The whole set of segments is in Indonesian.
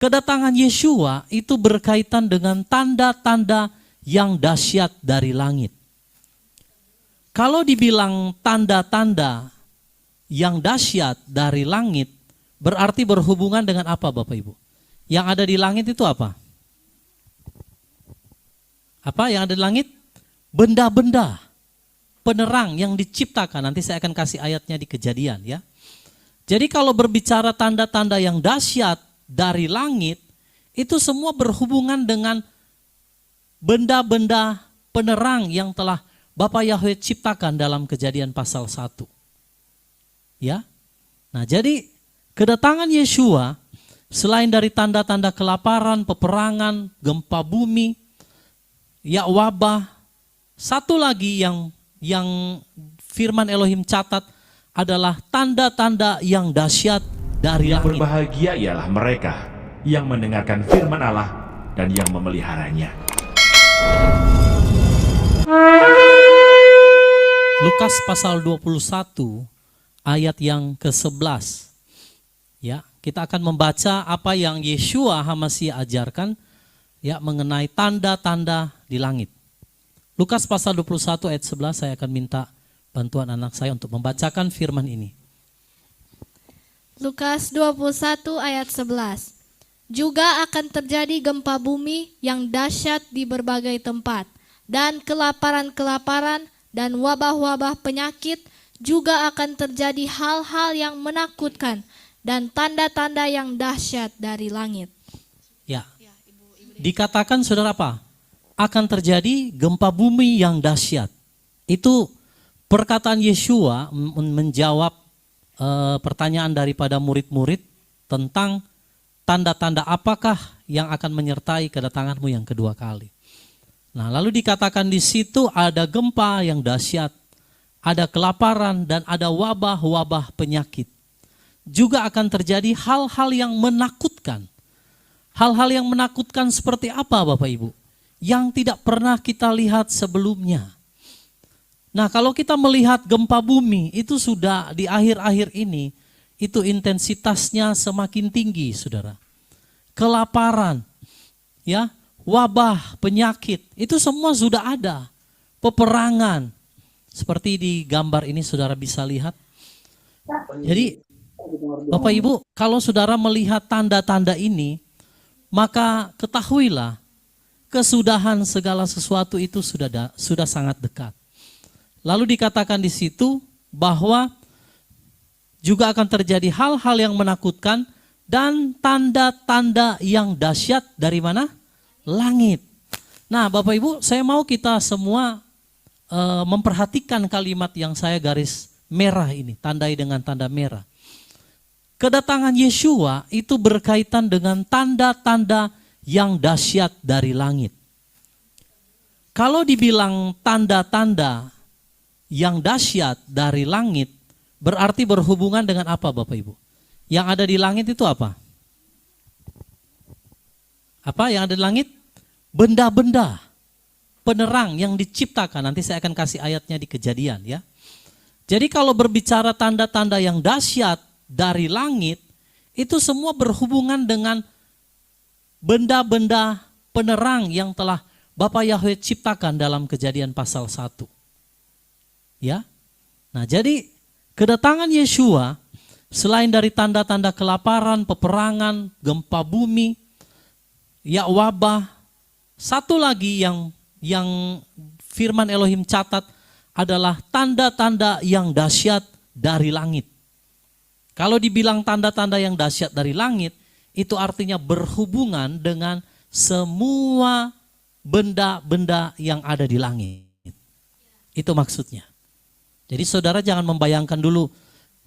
kedatangan Yeshua itu berkaitan dengan tanda-tanda yang dahsyat dari langit. Kalau dibilang tanda-tanda yang dahsyat dari langit, berarti berhubungan dengan apa Bapak Ibu? Yang ada di langit itu apa? Apa yang ada di langit? Benda-benda penerang yang diciptakan. Nanti saya akan kasih ayatnya di Kejadian ya. Jadi kalau berbicara tanda-tanda yang dahsyat dari langit, itu semua berhubungan dengan benda-benda penerang yang telah Bapa Yahweh ciptakan dalam Kejadian pasal 1. Ya. Nah, jadi kedatangan Yeshua selain dari tanda-tanda kelaparan, peperangan, gempa bumi, ya wabah, satu lagi yang firman Elohim catat adalah tanda-tanda yang dahsyat dari Yang langit. berbahagia ialah mereka yang mendengarkan firman Allah dan yang memeliharanya. Lukas pasal 21 ayat yang ke-11. Ya, kita akan membaca apa yang Yeshua HaMashiach ajarkan ya mengenai tanda-tanda di langit. Lukas pasal 21 ayat 11, saya akan minta bantuan anak saya untuk membacakan firman ini. Lukas 21 ayat 11. Juga akan terjadi gempa bumi yang dahsyat di berbagai tempat, dan kelaparan-kelaparan dan wabah-wabah penyakit, juga akan terjadi hal-hal yang menakutkan dan tanda-tanda yang dahsyat dari langit. Ya, dikatakan saudara apa? Akan terjadi gempa bumi yang dahsyat. Itu perkataan Yeshua menjawab pertanyaan daripada murid-murid tentang tanda-tanda apakah yang akan menyertai kedatanganmu yang kedua kali. Nah, lalu dikatakan di situ ada gempa yang dahsyat, ada kelaparan dan ada wabah-wabah penyakit. Juga akan terjadi hal-hal yang menakutkan. Hal-hal yang menakutkan seperti apa Bapak Ibu? Yang tidak pernah kita lihat sebelumnya. Nah, kalau kita melihat gempa bumi itu sudah di akhir-akhir ini, itu intensitasnya semakin tinggi, saudara. Kelaparan, ya, wabah, penyakit, itu semua sudah ada. Peperangan, seperti di gambar ini saudara bisa lihat. Jadi, Bapak Ibu, kalau saudara melihat tanda-tanda ini, maka ketahuilah kesudahan segala sesuatu itu sudah sangat dekat. Lalu dikatakan di situ bahwa juga akan terjadi hal-hal yang menakutkan dan tanda-tanda yang dahsyat dari mana? Langit. Nah, Bapak Ibu, saya mau kita semua memperhatikan kalimat yang saya garis merah ini, tandai dengan tanda merah. Kedatangan Yeshua itu berkaitan dengan tanda-tanda yang dahsyat dari langit. Kalau dibilang tanda-tanda yang dahsyat dari langit, berarti berhubungan dengan apa Bapak Ibu? Yang ada di langit itu apa? Apa yang ada di langit? Benda-benda penerang yang diciptakan. Nanti saya akan kasih ayatnya di Kejadian ya. Jadi kalau berbicara tanda-tanda yang dahsyat dari langit, itu semua berhubungan dengan benda-benda penerang yang telah Bapa Yahweh ciptakan dalam Kejadian pasal 1. Ya. Nah, jadi kedatangan Yeshua selain dari tanda-tanda kelaparan, peperangan, gempa bumi, ya wabah, satu lagi yang firman Elohim catat adalah tanda-tanda yang dahsyat dari langit. Kalau dibilang tanda-tanda yang dahsyat dari langit, itu artinya berhubungan dengan semua benda-benda yang ada di langit. Itu maksudnya. Jadi saudara jangan membayangkan dulu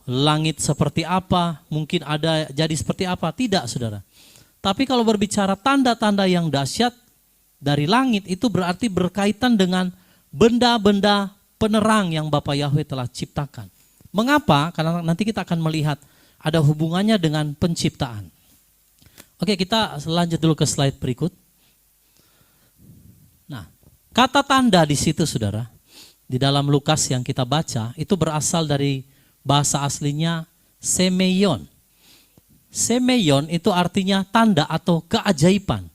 langit seperti apa, mungkin ada jadi seperti apa. Tidak saudara. Tapi kalau berbicara tanda-tanda yang dahsyat dari langit itu berarti berkaitan dengan benda-benda penerang yang Bapa Yahweh telah ciptakan. Mengapa? Karena nanti kita akan melihat ada hubungannya dengan penciptaan. Oke, kita lanjut dulu ke slide berikut. Nah, kata tanda di situ saudara, di dalam Lukas yang kita baca, itu berasal dari bahasa aslinya semeion. semeion itu artinya tanda atau keajaiban.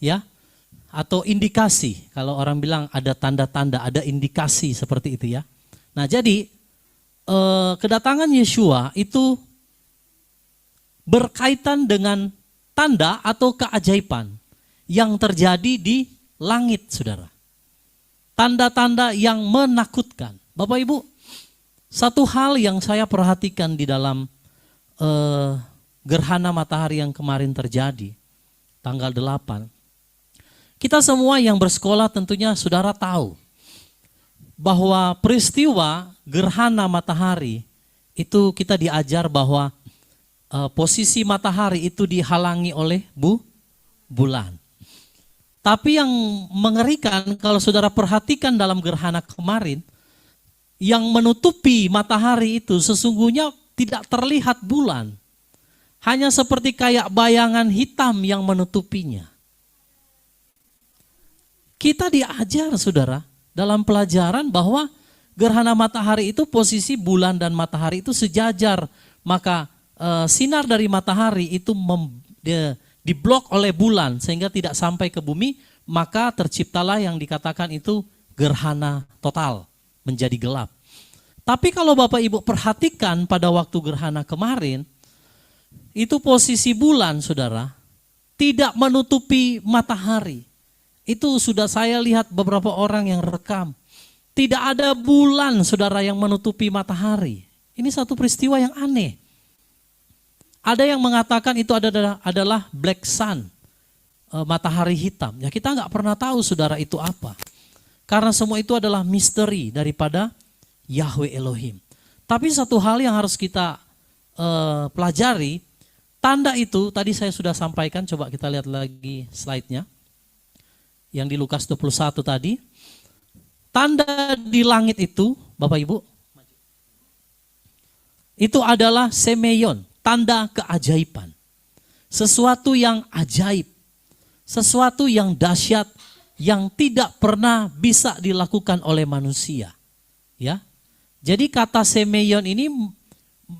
Ya. Atau indikasi. Kalau orang bilang ada tanda-tanda, ada indikasi seperti itu ya. Nah, jadi kedatangan Yeshua itu berkaitan dengan tanda atau keajaiban yang terjadi di langit, saudara. Tanda-tanda yang menakutkan. Bapak Ibu, satu hal yang saya perhatikan di dalam gerhana matahari yang kemarin terjadi, tanggal 8. Kita semua yang bersekolah tentunya saudara tahu bahwa peristiwa gerhana matahari itu kita diajar bahwa posisi matahari itu dihalangi oleh bulan. Tapi yang mengerikan kalau saudara perhatikan dalam gerhana kemarin, yang menutupi matahari itu sesungguhnya tidak terlihat bulan. Hanya seperti kayak bayangan hitam yang menutupinya. Kita diajar saudara dalam pelajaran bahwa gerhana matahari itu posisi bulan dan matahari itu sejajar. Maka sinar dari matahari itu diblok oleh bulan sehingga tidak sampai ke bumi, maka terciptalah yang dikatakan itu gerhana total, menjadi gelap. Tapi kalau Bapak Ibu perhatikan pada waktu gerhana kemarin, itu posisi bulan saudara tidak menutupi matahari. Itu sudah saya lihat beberapa orang yang rekam. Tidak ada bulan saudara yang menutupi matahari. Ini satu peristiwa yang aneh. Ada yang mengatakan itu adalah black sun, matahari hitam. Ya kita nggak pernah tahu saudara itu apa. Karena semua itu adalah misteri daripada Yahweh Elohim. Tapi satu hal yang harus kita pelajari, tanda itu tadi saya sudah sampaikan, coba kita lihat lagi slide-nya. Yang di Lukas 21 tadi. Tanda di langit itu, Bapak Ibu, itu adalah semeion. Tanda keajaiban. Sesuatu yang ajaib. Sesuatu yang dahsyat yang tidak pernah bisa dilakukan oleh manusia. Ya. Jadi kata semeion ini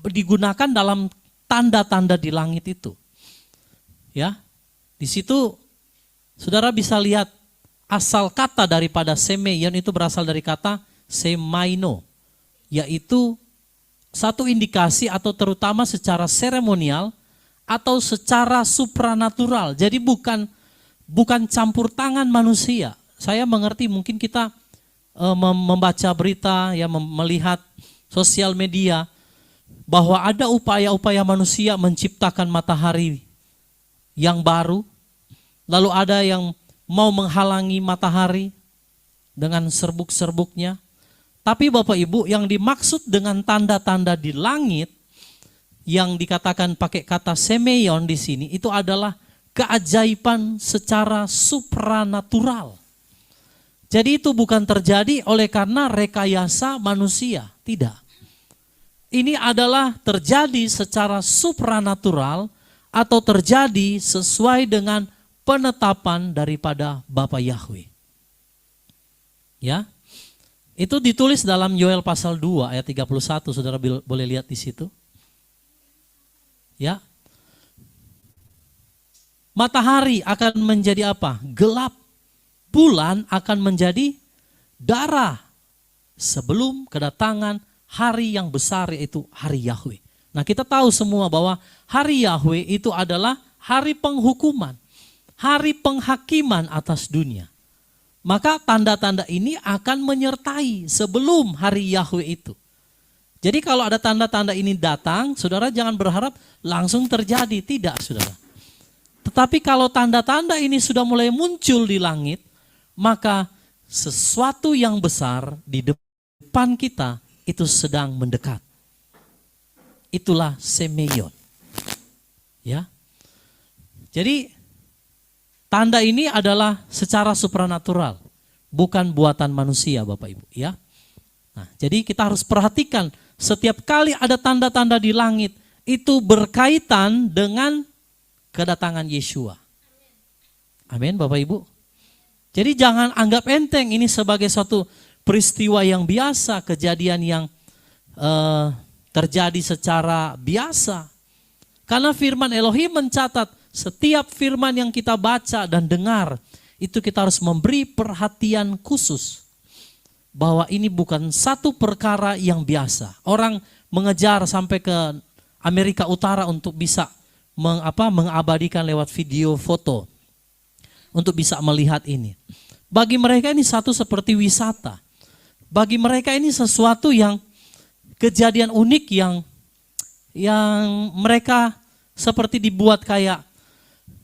digunakan dalam tanda-tanda di langit itu. Ya. Di situ saudara bisa lihat asal kata daripada semeion itu berasal dari kata semaino, yaitu satu indikasi atau terutama secara seremonial atau secara supranatural. Jadi bukan campur tangan manusia. Saya mengerti mungkin kita membaca berita, ya melihat sosial media bahwa ada upaya-upaya manusia menciptakan matahari yang baru. Lalu ada yang mau menghalangi matahari dengan serbuk-serbuknya. Tapi Bapak Ibu, yang dimaksud dengan tanda-tanda di langit yang dikatakan pakai kata semeion di sini itu adalah keajaiban secara supranatural. Jadi itu bukan terjadi oleh karena rekayasa manusia, tidak. Ini adalah terjadi secara supranatural atau terjadi sesuai dengan penetapan daripada Bapa Yahweh. Ya. Itu ditulis dalam Yoel pasal 2 ayat 31, saudara boleh lihat di situ. Ya. Matahari akan menjadi apa? Gelap. Bulan akan menjadi darah sebelum kedatangan hari yang besar, yaitu hari Yahweh. Nah, kita tahu semua bahwa hari Yahweh itu adalah hari penghukuman, hari penghakiman atas dunia. Maka tanda-tanda ini akan menyertai sebelum hari Yahweh itu. Jadi kalau ada tanda-tanda ini datang, saudara jangan berharap langsung terjadi. Tidak, saudara. Tetapi kalau tanda-tanda ini sudah mulai muncul di langit, maka sesuatu yang besar di depan kita itu sedang mendekat. Itulah semeion. Ya. Jadi tanda ini adalah secara supranatural, bukan buatan manusia, Bapak Ibu, ya. Nah, jadi kita harus perhatikan setiap kali ada tanda-tanda di langit itu berkaitan dengan kedatangan Yeshua. Amin, Bapak Ibu. Jadi jangan anggap enteng ini sebagai suatu peristiwa yang biasa, kejadian yang terjadi secara biasa. Karena firman Elohim mencatat setiap firman yang kita baca dan dengar, itu kita harus memberi perhatian khusus. Bahwa ini bukan satu perkara yang biasa. Orang mengejar sampai ke Amerika Utara untuk bisa mengabadikan lewat video foto. Untuk bisa melihat ini. Bagi mereka ini satu seperti wisata. Bagi mereka ini sesuatu yang kejadian unik yang mereka seperti dibuat kayak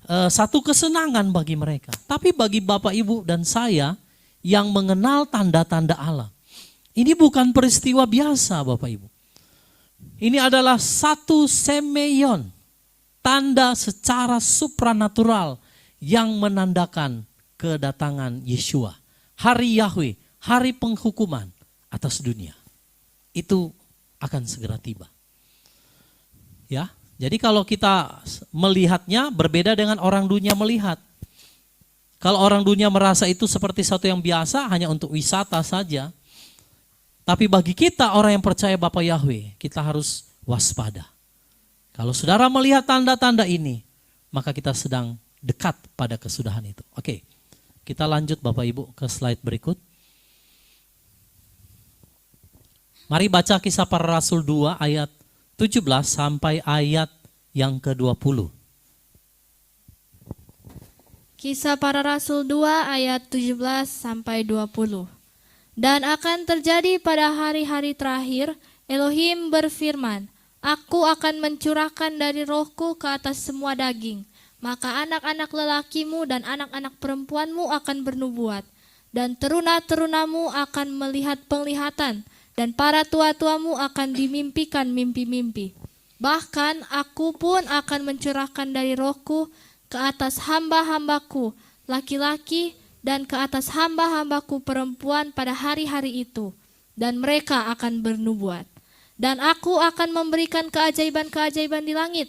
satu kesenangan bagi mereka. Tapi bagi Bapak Ibu dan saya yang mengenal tanda-tanda Allah. Ini bukan peristiwa biasa Bapak Ibu. Ini adalah satu semeion, tanda secara supranatural yang menandakan kedatangan Yeshua. Hari Yahweh, hari penghukuman atas dunia. Itu akan segera tiba. Ya, jadi kalau kita melihatnya berbeda dengan orang dunia melihat. Kalau orang dunia merasa itu seperti satu yang biasa hanya untuk wisata saja. Tapi bagi kita orang yang percaya Bapa Yahweh, kita harus waspada. Kalau saudara melihat tanda-tanda ini, maka kita sedang dekat pada kesudahan itu. Oke, kita lanjut Bapak Ibu ke slide berikut. Mari baca Kisah Para Rasul 2 ayat 17 sampai ayat yang ke-20. Kisah Para Rasul 2 ayat 17 sampai 20. Dan akan terjadi pada hari-hari terakhir, Elohim berfirman, Aku akan mencurahkan dari rohku ke atas semua daging. Maka anak-anak lelakimu dan anak-anak perempuanmu akan bernubuat. Dan teruna-terunamu akan melihat penglihatan. Dan para tua-tuamu akan dimimpikan mimpi-mimpi. Bahkan aku pun akan mencurahkan dari rohku ke atas hamba-hambaku laki-laki dan ke atas hamba-hambaku perempuan pada hari-hari itu, dan mereka akan bernubuat. Dan aku akan memberikan keajaiban-keajaiban di langit,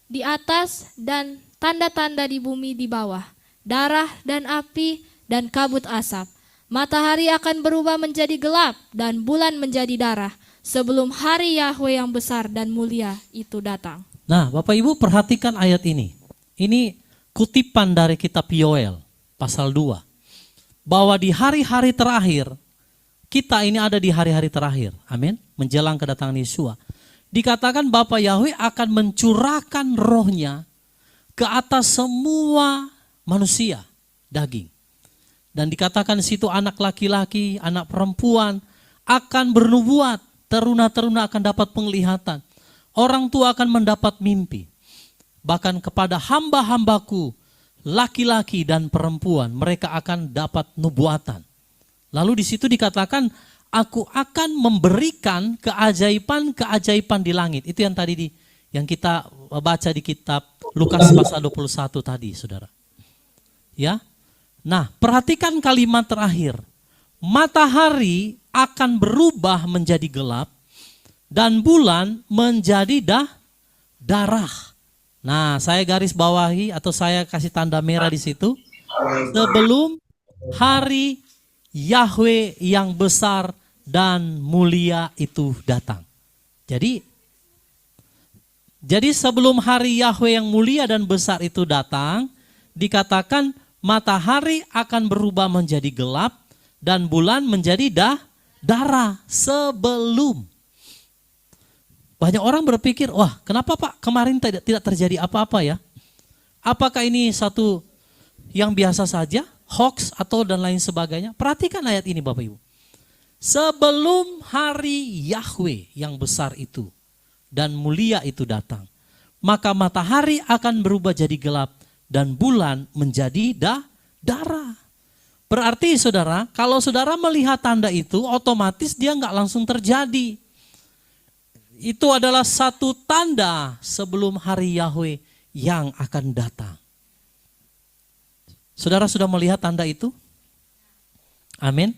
di atas, dan tanda-tanda di bumi di bawah, darah dan api dan kabut asap. Matahari akan berubah menjadi gelap dan bulan menjadi darah, sebelum hari Yahweh yang besar dan mulia itu datang. Nah, Bapak Ibu perhatikan ayat ini. Ini kutipan dari kitab Yoel pasal 2. Bahwa di hari-hari terakhir, kita ini ada di hari-hari terakhir. Amin. Menjelang kedatangan Yeshua. Dikatakan Bapa Yahweh akan mencurahkan rohnya ke atas semua manusia, daging. Dan dikatakan di situ anak laki-laki, anak perempuan akan bernubuat. Teruna-teruna akan dapat penglihatan. Orang tua akan mendapat mimpi. Bahkan kepada hamba-hambaku, laki-laki dan perempuan, mereka akan dapat nubuatan. Lalu di situ dikatakan, aku akan memberikan keajaiban-keajaiban di langit. Itu yang tadi yang kita baca di kitab Lukas pasal 21 tadi, saudara. Ya, nah perhatikan kalimat terakhir. Matahari akan berubah menjadi gelap dan bulan menjadi darah. Nah, saya garis bawahi atau saya kasih tanda merah di situ. Sebelum hari Yahweh yang besar dan mulia itu datang. Jadi sebelum hari Yahweh yang mulia dan besar itu datang, dikatakan matahari akan berubah menjadi gelap dan bulan menjadi darah sebelum. Banyak orang berpikir, wah kenapa Pak kemarin tidak terjadi apa-apa ya? Apakah ini satu yang biasa saja, hoax atau dan lain sebagainya? Perhatikan ayat ini Bapak Ibu. Sebelum hari Yahweh yang besar itu dan mulia itu datang, maka matahari akan berubah jadi gelap dan bulan menjadi darah. Berarti saudara, kalau saudara melihat tanda itu, otomatis dia nggak langsung terjadi. Itu adalah satu tanda sebelum hari Yahweh yang akan datang. Saudara sudah melihat tanda itu? Amin.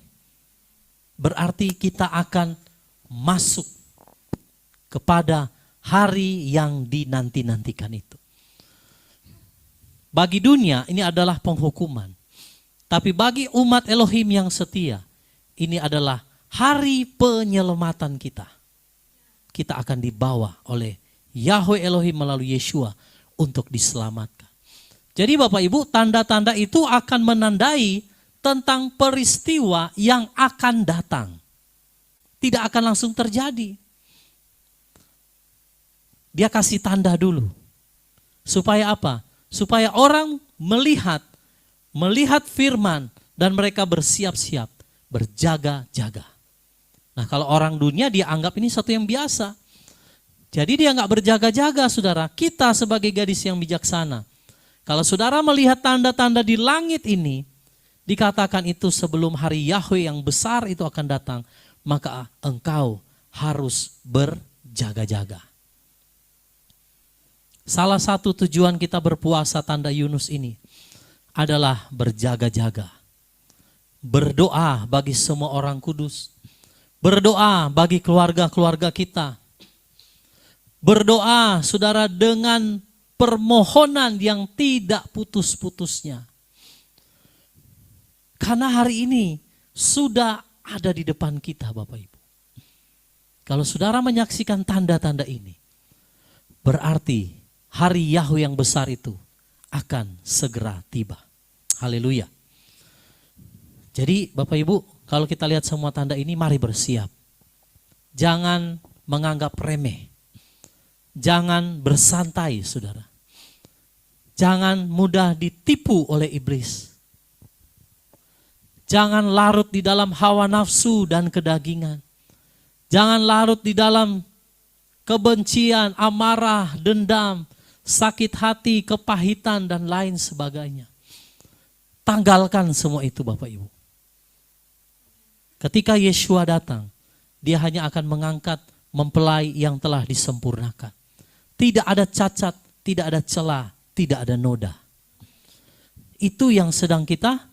Berarti kita akan masuk kepada hari yang dinanti-nantikan itu. Bagi dunia ini adalah penghukuman. Tapi bagi umat Elohim yang setia, ini adalah hari penyelamatan kita. Kita akan dibawa oleh Yahweh Elohim melalui Yeshua untuk diselamatkan. Jadi Bapak Ibu, tanda-tanda itu akan menandai tentang peristiwa yang akan datang. Tidak akan langsung terjadi. Dia kasih tanda dulu. Supaya apa? Supaya orang melihat firman dan mereka bersiap-siap, berjaga-jaga. Nah, kalau orang dunia dia anggap ini satu yang biasa. Jadi dia nggak berjaga-jaga, saudara. Kita sebagai gadis yang bijaksana, kalau saudara melihat tanda-tanda di langit ini, dikatakan itu sebelum hari Yahweh yang besar itu akan datang, maka engkau harus berjaga-jaga. Salah satu tujuan kita berpuasa tanda Yunus ini adalah berjaga-jaga. Berdoa bagi semua orang kudus. Berdoa bagi keluarga-keluarga kita. Berdoa, saudara, dengan permohonan yang tidak putus-putusnya. Karena hari ini sudah ada di depan kita, Bapak Ibu. Kalau saudara menyaksikan tanda-tanda ini, berarti hari Yahweh yang besar itu akan segera tiba. Haleluya. Jadi Bapak Ibu, kalau kita lihat semua tanda ini, mari bersiap. Jangan menganggap remeh. Jangan bersantai, saudara. Jangan mudah ditipu oleh iblis. Jangan larut di dalam hawa nafsu dan kedagingan. Jangan larut di dalam kebencian, amarah, dendam, sakit hati, kepahitan, dan lain sebagainya. Tanggalkan semua itu, Bapak Ibu. Ketika Yeshua datang, dia hanya akan mengangkat mempelai yang telah disempurnakan. Tidak ada cacat, tidak ada celah, tidak ada noda. Itu yang sedang kita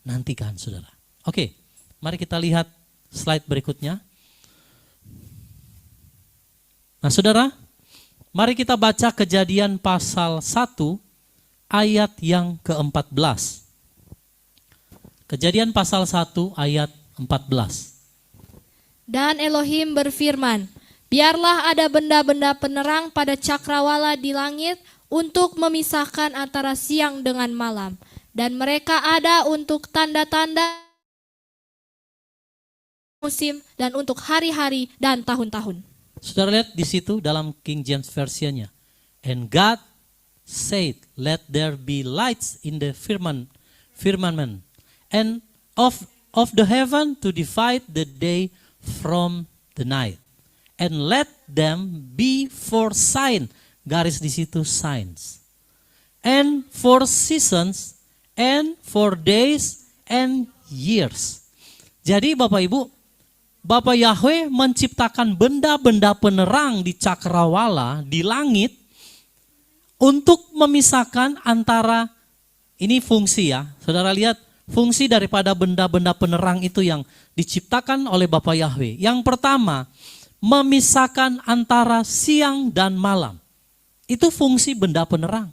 nantikan, saudara. Oke, mari kita lihat slide berikutnya. Nah, saudara, mari kita baca Kejadian pasal 1 ayat yang ke-14. Kejadian pasal 1 ayat 14. Dan Elohim berfirman, biarlah ada benda-benda penerang pada cakrawala di langit untuk memisahkan antara siang dengan malam. Dan mereka ada untuk tanda-tanda musim dan untuk hari-hari dan tahun-tahun. Saudara lihat di situ dalam King James Version-nya. And God said, let there be lights in the firmament, and of the heaven to divide the day from the night. And let them be for sign, garis di situ signs. And for seasons, and for days and years. Jadi Bapak Ibu, Bapak Yahweh menciptakan benda-benda penerang di cakrawala, di langit, untuk memisahkan antara, ini fungsi ya, saudara lihat, fungsi daripada benda-benda penerang itu yang diciptakan oleh Bapak Yahweh. Yang pertama, memisahkan antara siang dan malam. Itu fungsi benda penerang.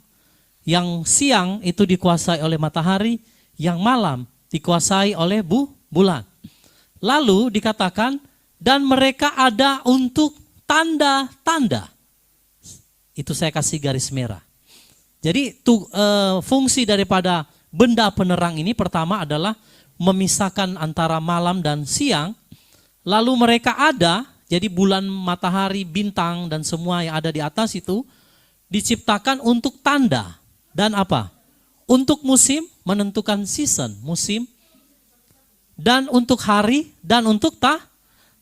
Yang siang itu dikuasai oleh matahari, yang malam dikuasai oleh bulan. Lalu dikatakan, dan mereka ada untuk tanda-tanda. Itu saya kasih garis merah. Jadi fungsi daripada benda penerang ini pertama adalah memisahkan antara malam dan siang. Lalu mereka ada, jadi bulan, matahari, bintang, dan semua yang ada di atas itu diciptakan untuk tanda. Dan apa? Untuk musim, menentukan season, musim. Dan untuk hari, dan untuk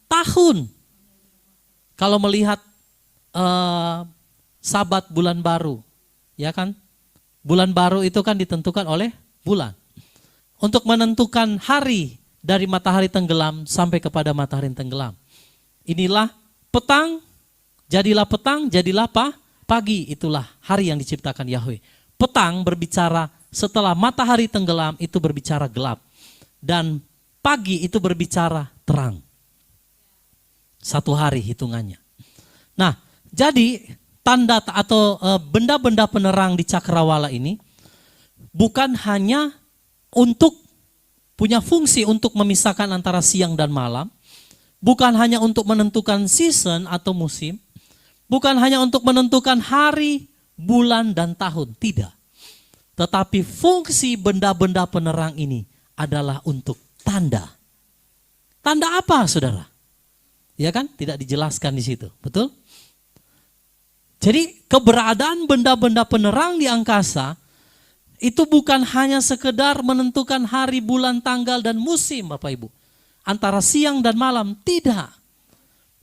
tahun. Kalau melihat Sabat bulan baru, ya kan? Bulan baru itu kan ditentukan oleh bulan. Untuk menentukan hari dari matahari tenggelam sampai kepada matahari tenggelam. Inilah petang, jadilah pagi, itulah hari yang diciptakan Yahweh. Petang berbicara setelah matahari tenggelam itu berbicara gelap. Dan pagi itu berbicara terang. Satu hari hitungannya. Nah, jadi tanda atau benda-benda penerang di cakrawala ini bukan hanya untuk punya fungsi untuk memisahkan antara siang dan malam, bukan hanya untuk menentukan season atau musim, bukan hanya untuk menentukan hari, bulan, dan tahun. Tidak. Tetapi fungsi benda-benda penerang ini adalah untuk tanda. Tanda apa, saudara? Ya kan? Tidak dijelaskan di situ. Betul? Jadi keberadaan benda-benda penerang di angkasa itu bukan hanya sekedar menentukan hari, bulan, tanggal, dan musim, Bapak Ibu. Antara siang dan malam. Tidak.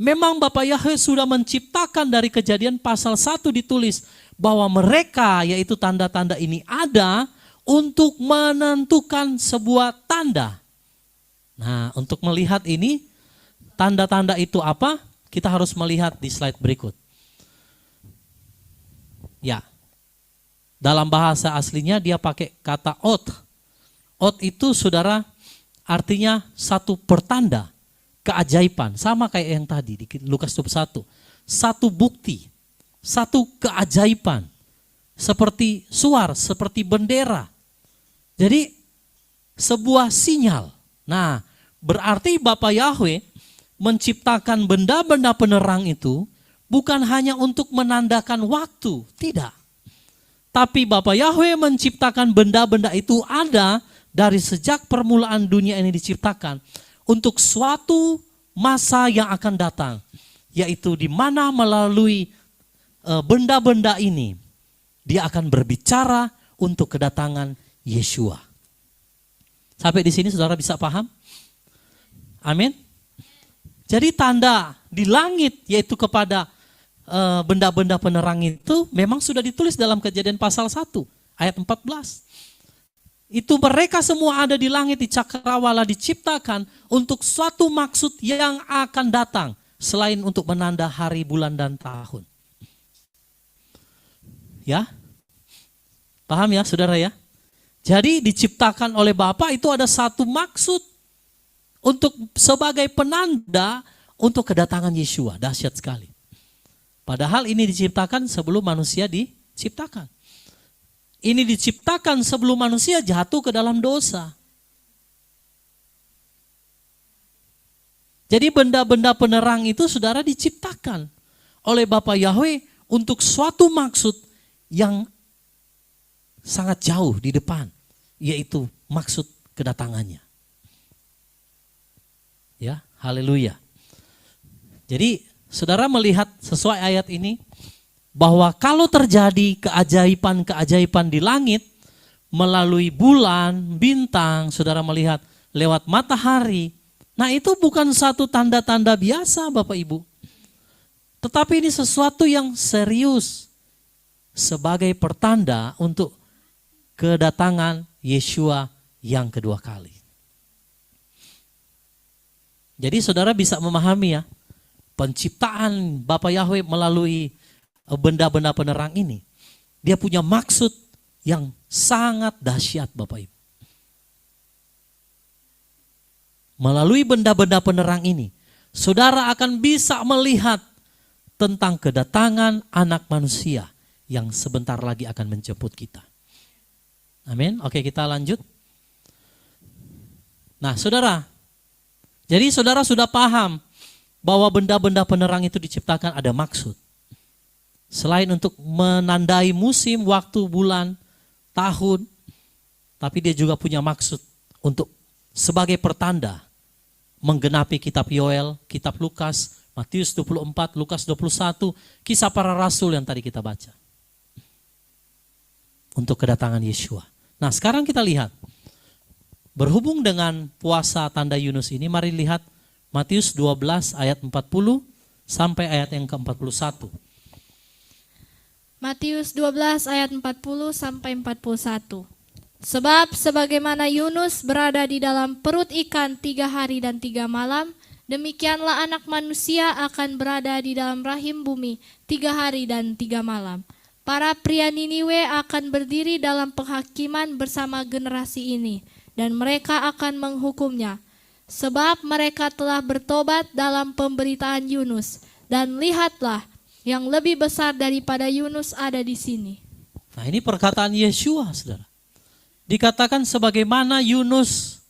Memang Bapak Yahweh sudah menciptakan dari Kejadian pasal 1 ditulis bahwa mereka, yaitu tanda-tanda ini ada untuk menentukan sebuah tanda. Nah, untuk melihat ini, tanda-tanda itu apa? Kita harus melihat di slide berikut. Ya, dalam bahasa aslinya dia pakai kata ot. Ot itu, saudara, artinya satu pertanda. Keajaiban, sama kayak yang tadi di Lukas 21. Satu bukti, satu keajaiban. Seperti suar, seperti bendera. Jadi sebuah sinyal. Nah, berarti Bapa Yahweh menciptakan benda-benda penerang itu bukan hanya untuk menandakan waktu, tidak. Tapi Bapa Yahweh menciptakan benda-benda itu ada dari sejak permulaan dunia ini diciptakan. Untuk suatu masa yang akan datang, yaitu di mana melalui benda-benda ini, dia akan berbicara untuk kedatangan Yeshua. Sampai di sini saudara bisa paham? Amin. Jadi tanda di langit, yaitu kepada benda-benda penerang itu, memang sudah ditulis dalam Kejadian pasal 1, ayat 14. Itu mereka semua ada di langit, di cakrawala diciptakan untuk suatu maksud yang akan datang. Selain untuk menanda hari, bulan, dan tahun. Ya, paham ya saudara ya? Jadi diciptakan oleh Bapa itu ada satu maksud. Untuk sebagai penanda untuk kedatangan Yeshua. Dahsyat sekali. Padahal ini diciptakan sebelum manusia diciptakan. Ini diciptakan sebelum manusia jatuh ke dalam dosa. Jadi benda-benda penerang itu saudara diciptakan oleh Bapa Yahweh untuk suatu maksud yang sangat jauh di depan. Yaitu maksud kedatangannya. Ya, haleluya. Jadi saudara melihat sesuai ayat ini, bahwa kalau terjadi keajaiban-keajaiban di langit, melalui bulan, bintang, saudara melihat lewat matahari, nah itu bukan satu tanda-tanda biasa Bapak Ibu. Tetapi ini sesuatu yang serius, sebagai pertanda untuk kedatangan Yeshua yang kedua kali. Jadi saudara bisa memahami ya, penciptaan Bapa Yahweh melalui benda-benda penerang ini, dia punya maksud yang sangat dahsyat Bapak Ibu. Melalui benda-benda penerang ini, saudara akan bisa melihat tentang kedatangan anak manusia yang sebentar lagi akan menjemput kita. Amin. Oke, kita lanjut. Nah saudara, jadi saudara sudah paham bahwa benda-benda penerang itu diciptakan ada maksud. Selain untuk menandai musim, waktu, bulan, tahun, tapi dia juga punya maksud untuk sebagai pertanda menggenapi kitab Yoel, kitab Lukas, Matius 24, Lukas 21, kisah para rasul yang tadi kita baca. Untuk kedatangan Yeshua. Nah sekarang kita lihat, berhubung dengan puasa tanda Yunus ini, mari lihat Matius 12 ayat 40 sampai ayat yang ke-41. Matius 12 ayat 40 sampai 41. Sebab sebagaimana Yunus berada di dalam perut ikan 3 hari dan 3 malam, demikianlah anak manusia akan berada di dalam rahim bumi 3 hari dan 3 malam. Para pria Niniwe akan berdiri dalam penghakiman bersama generasi ini, dan mereka akan menghukumnya. Sebab mereka telah bertobat dalam pemberitaan Yunus, dan lihatlah, yang lebih besar daripada Yunus ada di sini. Nah ini perkataan Yeshua saudara. Dikatakan sebagaimana Yunus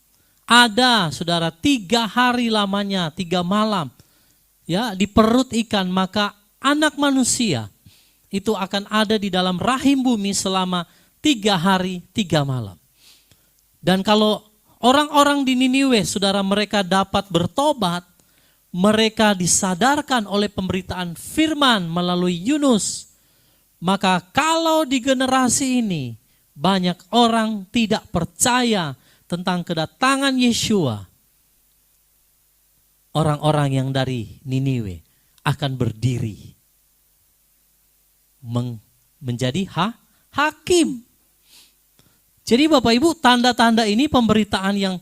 ada saudara 3 hari lamanya, 3 malam. Ya di perut ikan, maka anak manusia itu akan ada di dalam rahim bumi selama 3 hari 3 malam. Dan kalau orang-orang di Niniwe, saudara, mereka dapat bertobat, mereka disadarkan oleh pemberitaan firman melalui Yunus, maka kalau di generasi ini banyak orang tidak percaya tentang kedatangan Yeshua, orang-orang yang dari Niniwe akan berdiri menjadi hakim. Jadi Bapak Ibu, tanda-tanda ini pemberitaan yang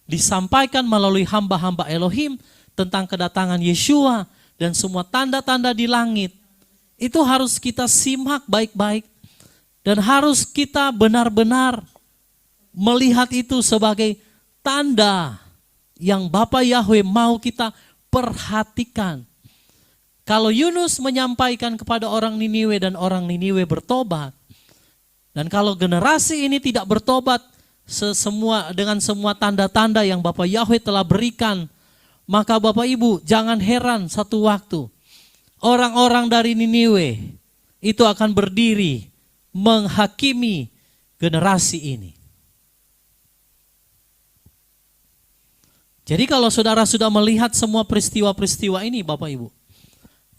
disampaikan melalui hamba-hamba Elohim tentang kedatangan Yeshua dan semua tanda-tanda di langit, itu harus kita simak baik-baik dan harus kita benar-benar melihat itu sebagai tanda yang Bapa Yahweh mau kita perhatikan. Kalau Yunus menyampaikan kepada orang Niniwe dan orang Niniwe bertobat, dan kalau generasi ini tidak bertobat dengan semua tanda-tanda yang Bapa Yahweh telah berikan, maka Bapak Ibu jangan heran satu waktu orang-orang dari Niniwe itu akan berdiri menghakimi generasi ini. Jadi kalau saudara sudah melihat semua peristiwa-peristiwa ini Bapak Ibu,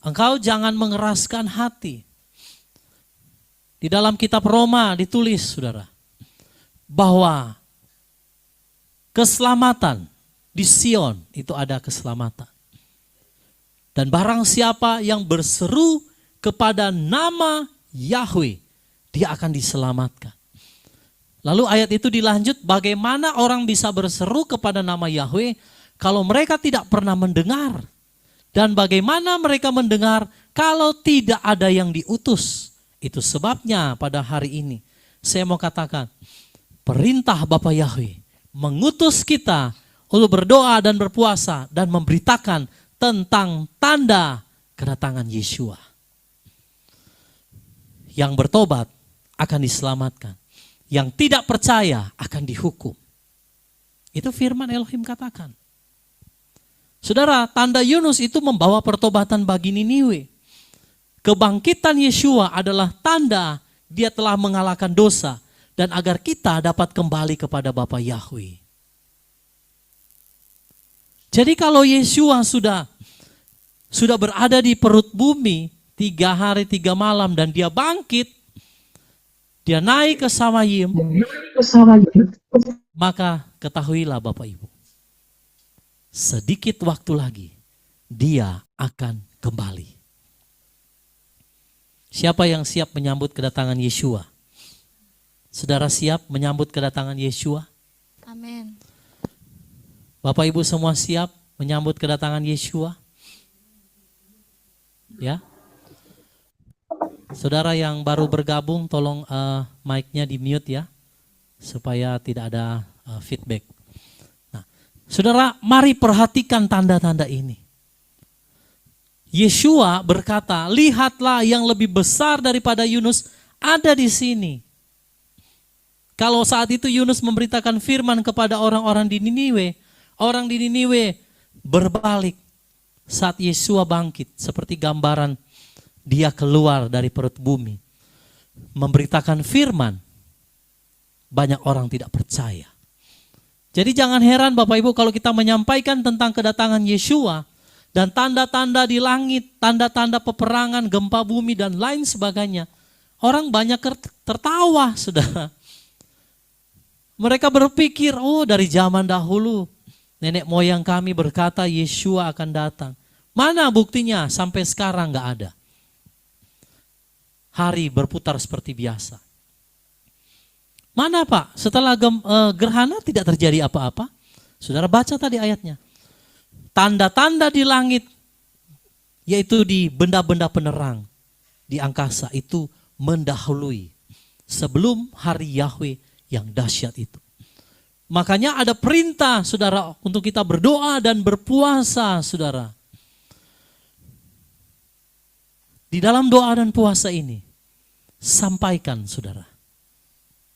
engkau jangan mengeraskan hati. Di dalam kitab Roma ditulis, saudara, bahwa keselamatan di Sion itu ada keselamatan. Dan barang siapa yang berseru kepada nama Yahweh, dia akan diselamatkan. Lalu ayat itu dilanjut, bagaimana orang bisa berseru kepada nama Yahweh kalau mereka tidak pernah mendengar? Dan bagaimana mereka mendengar kalau tidak ada yang diutus? Itu sebabnya pada hari ini saya mau katakan, perintah Bapa Yahweh mengutus kita untuk berdoa dan berpuasa dan memberitakan tentang tanda kedatangan Yeshua. Yang bertobat akan diselamatkan, yang tidak percaya akan dihukum. Itu firman Elohim katakan. Saudara, tanda Yunus itu membawa pertobatan bagi Niniwe. Kebangkitan Yeshua adalah tanda dia telah mengalahkan dosa dan agar kita dapat kembali kepada Bapa Yahweh. Jadi kalau Yeshua sudah berada di perut bumi 3 hari 3 malam dan dia bangkit, dia naik ke Samayim, maka ketahuilah Bapak Ibu, sedikit waktu lagi dia akan kembali. Siapa yang siap menyambut kedatangan Yeshua? Saudara siap menyambut kedatangan Yeshua? Amin. Bapak Ibu semua siap menyambut kedatangan Yeshua? Ya. Saudara yang baru bergabung tolong mic-nya di mute ya, supaya tidak ada feedback. Nah, saudara, mari perhatikan tanda-tanda ini. Yeshua berkata, lihatlah yang lebih besar daripada Yunus ada di sini. Kalau saat itu Yunus memberitakan firman kepada orang-orang di Niniwe, orang di Niniwe berbalik saat Yeshua bangkit, seperti gambaran dia keluar dari perut bumi, memberitakan firman, banyak orang tidak percaya. Jadi jangan heran Bapak Ibu kalau kita menyampaikan tentang kedatangan Yeshua dan tanda-tanda di langit, tanda-tanda peperangan, gempa bumi dan lain sebagainya. Orang banyak tertawa, saudara. Mereka berpikir, oh dari zaman dahulu nenek moyang kami berkata Yeshua akan datang. Mana buktinya? Sampai sekarang gak ada. Hari berputar seperti biasa. Mana Pak? Setelah gerhana tidak terjadi apa-apa. Saudara baca tadi ayatnya. Tanda-tanda di langit, yaitu di benda-benda penerang di angkasa itu mendahului sebelum hari Yahweh yang dahsyat itu. Makanya ada perintah saudara untuk kita berdoa dan berpuasa saudara. Di dalam doa dan puasa ini, sampaikan saudara,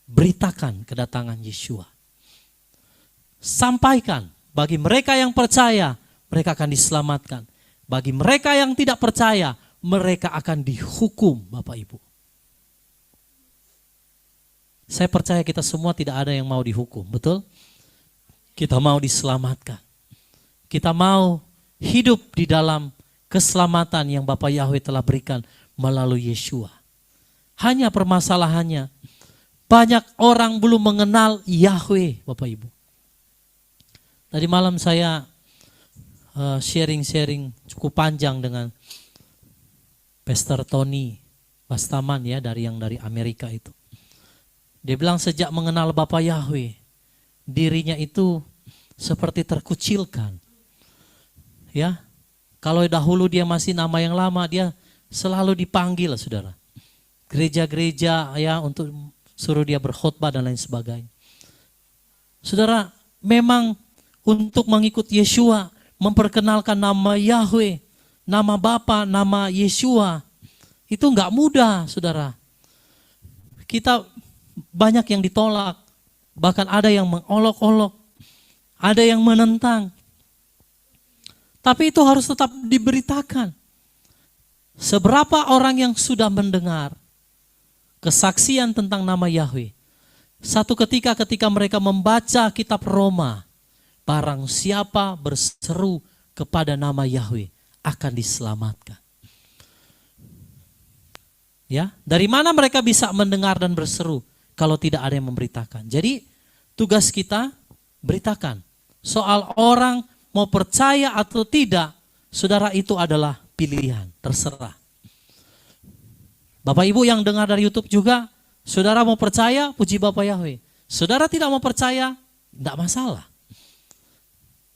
beritakan kedatangan Yeshua. Sampaikan, bagi mereka yang percaya, mereka akan diselamatkan. Bagi mereka yang tidak percaya, mereka akan dihukum, Bapak Ibu. Saya percaya kita semua tidak ada yang mau dihukum, betul? Kita mau diselamatkan. Kita mau hidup di dalam keselamatan yang Bapa Yahweh telah berikan melalui Yeshua. Hanya permasalahannya, banyak orang belum mengenal Yahweh, Bapak Ibu. Tadi malam saya sharing cukup panjang dengan Pastor Tony Bastaman ya, dari Amerika itu. Dia bilang sejak mengenal Bapa Yahweh, dirinya itu seperti terkucilkan. Ya, kalau dahulu dia masih nama yang lama, dia selalu dipanggil, saudara. Gereja-gereja ya untuk suruh dia berkhotbah dan lain sebagainya. Saudara, memang untuk mengikut Yeshua, memperkenalkan nama Yahweh, nama Bapa, nama Yeshua, itu enggak mudah, saudara. Kita banyak yang ditolak, bahkan ada yang mengolok-olok, ada yang menentang. Tapi itu harus tetap diberitakan. Seberapa orang yang sudah mendengar kesaksian tentang nama Yahweh, satu ketika mereka membaca kitab Roma, barang siapa berseru kepada nama Yahweh akan diselamatkan. Ya, dari mana mereka bisa mendengar dan berseru kalau tidak ada yang memberitakan? Jadi tugas kita beritakan. Soal orang mau percaya atau tidak, saudara, itu adalah pilihan, terserah. Bapak Ibu yang dengar dari YouTube juga, saudara mau percaya, puji Bapak Yahweh. Saudara tidak mau percaya, tidak masalah.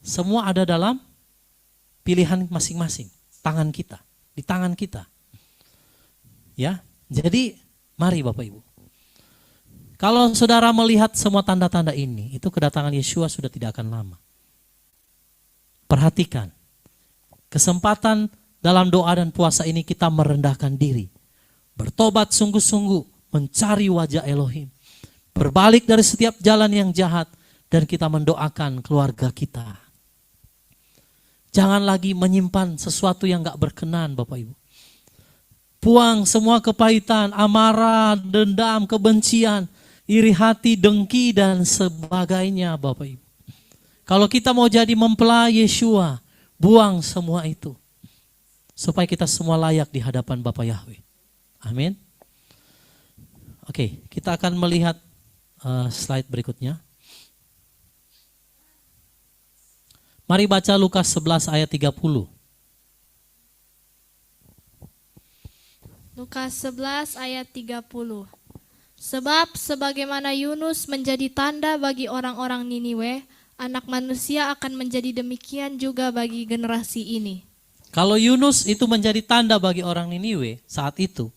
Semua ada dalam pilihan masing-masing, tangan kita, di tangan kita. Ya, jadi mari Bapak Ibu. Kalau saudara melihat semua tanda-tanda ini, itu kedatangan Yeshua sudah tidak akan lama. Perhatikan, kesempatan dalam doa dan puasa ini kita merendahkan diri. Bertobat sungguh-sungguh, mencari wajah Elohim. Berbalik dari setiap jalan yang jahat, dan kita mendoakan keluarga kita. Jangan lagi menyimpan sesuatu yang gak berkenan, Bapak Ibu. Buang semua kepahitan, amarah, dendam, kebencian, iri hati, dengki, dan sebagainya, Bapak Ibu. Kalau kita mau jadi mempelai Yeshua, buang semua itu. Supaya kita semua layak di hadapan Bapa Yahweh. Amin. Oke, kita akan melihat slide berikutnya. Mari baca Lukas 11 ayat 30. Lukas 11 ayat 30. Sebab sebagaimana Yunus menjadi tanda bagi orang-orang Niniwe, Anak Manusia akan menjadi demikian juga bagi generasi ini. Kalau Yunus itu menjadi tanda bagi orang Niniwe saat itu,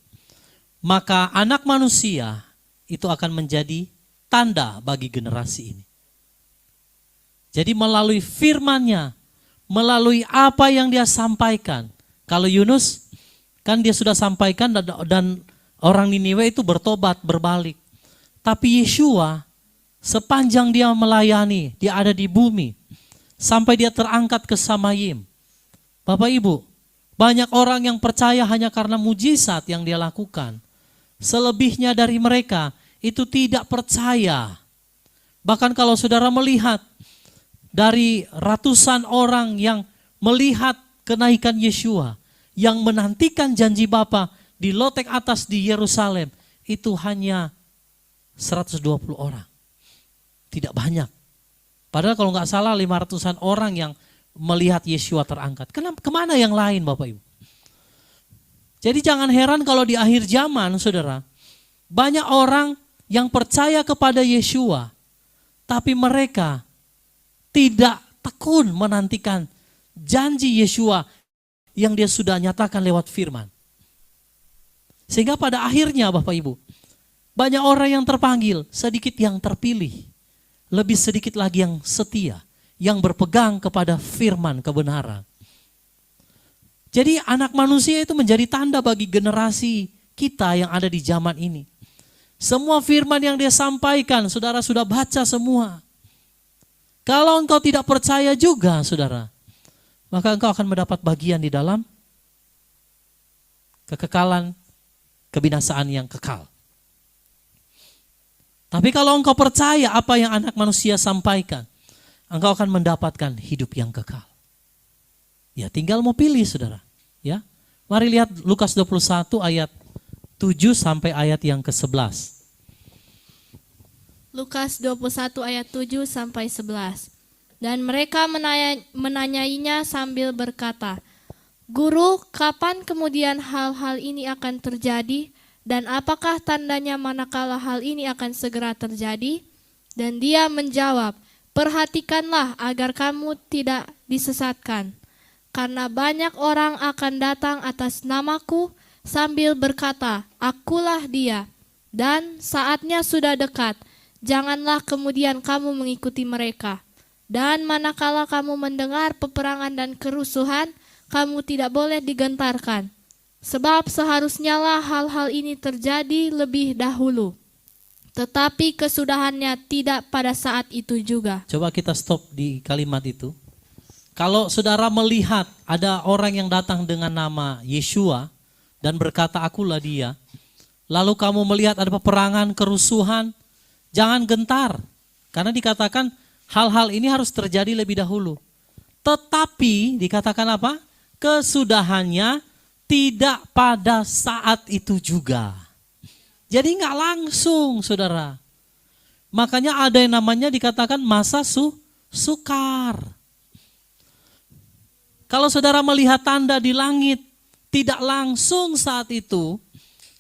maka Anak Manusia itu akan menjadi tanda bagi generasi ini. Jadi melalui firman-Nya, melalui apa yang dia sampaikan. Kalau Yunus kan dia sudah sampaikan dan orang Niniwe itu bertobat, berbalik. Tapi Yeshua sepanjang dia melayani, dia ada di bumi, sampai dia terangkat ke Samayim. Bapak Ibu, banyak orang yang percaya hanya karena mujizat yang dia lakukan. Selebihnya dari mereka itu tidak percaya. Bahkan kalau saudara melihat dari ratusan orang yang melihat kenaikan Yeshua, yang menantikan janji Bapa di lotek atas di Yerusalem, itu hanya 120 orang. Tidak banyak. Padahal kalau nggak salah 500-an orang yang melihat Yeshua terangkat. Kemana yang lain Bapak Ibu? Jadi jangan heran kalau di akhir zaman saudara, banyak orang yang percaya kepada Yeshua, tapi mereka tidak tekun menantikan janji Yeshua yang dia sudah nyatakan lewat firman. Sehingga pada akhirnya Bapak Ibu, banyak orang yang terpanggil, sedikit yang terpilih. Lebih sedikit lagi yang setia, yang berpegang kepada firman kebenaran. Jadi Anak Manusia itu menjadi tanda bagi generasi kita yang ada di zaman ini. Semua firman yang dia sampaikan, saudara sudah baca semua. Kalau engkau tidak percaya juga, saudara, maka engkau akan mendapat bagian di dalam kekekalan, kebinasaan yang kekal. Tapi kalau engkau percaya apa yang anak manusia sampaikan, engkau akan mendapatkan hidup yang kekal. Ya, tinggal mau pilih saudara. Ya, mari lihat Lukas 21 ayat 7 sampai ayat yang ke-11. Lukas 21 ayat 7 sampai 11. Dan mereka menanyainya sambil berkata, "Guru, kapan kemudian hal-hal ini akan terjadi? Dan apakah tandanya manakala hal ini akan segera terjadi?" Dan dia menjawab, "Perhatikanlah agar kamu tidak disesatkan. Karena banyak orang akan datang atas namaku sambil berkata, 'Akulah dia.' Dan saatnya sudah dekat. Janganlah kemudian kamu mengikuti mereka. Dan manakala kamu mendengar peperangan dan kerusuhan, kamu tidak boleh digentarkan. Sebab seharusnya lah hal-hal ini terjadi lebih dahulu. Tetapi kesudahannya tidak pada saat itu juga." Coba kita stop di kalimat itu. Kalau saudara melihat ada orang yang datang dengan nama Yeshua dan berkata, "Akulah dia." Lalu kamu melihat ada peperangan, kerusuhan, jangan gentar. Karena dikatakan hal-hal ini harus terjadi lebih dahulu. Tetapi dikatakan apa? Kesudahannya tidak pada saat itu juga. Jadi nggak langsung saudara. Makanya ada yang namanya dikatakan masa sukar. Kalau saudara melihat tanda di langit, tidak langsung saat itu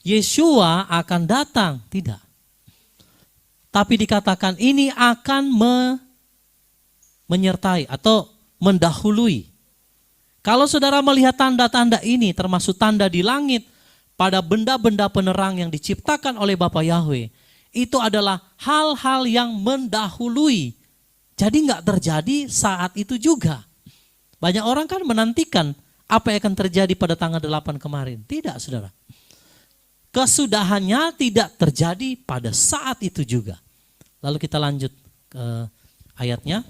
Yeshua akan datang, tidak. Tapi dikatakan ini akan menyertai atau mendahului. Kalau saudara melihat tanda-tanda ini termasuk tanda di langit pada benda-benda penerang yang diciptakan oleh Bapa Yahweh, itu adalah hal-hal yang mendahului. Jadi nggak terjadi saat itu juga. Banyak orang kan menantikan apa yang akan terjadi pada tanggal 8 kemarin. Tidak saudara. Kesudahannya tidak terjadi pada saat itu juga. Lalu kita lanjut ke ayatnya.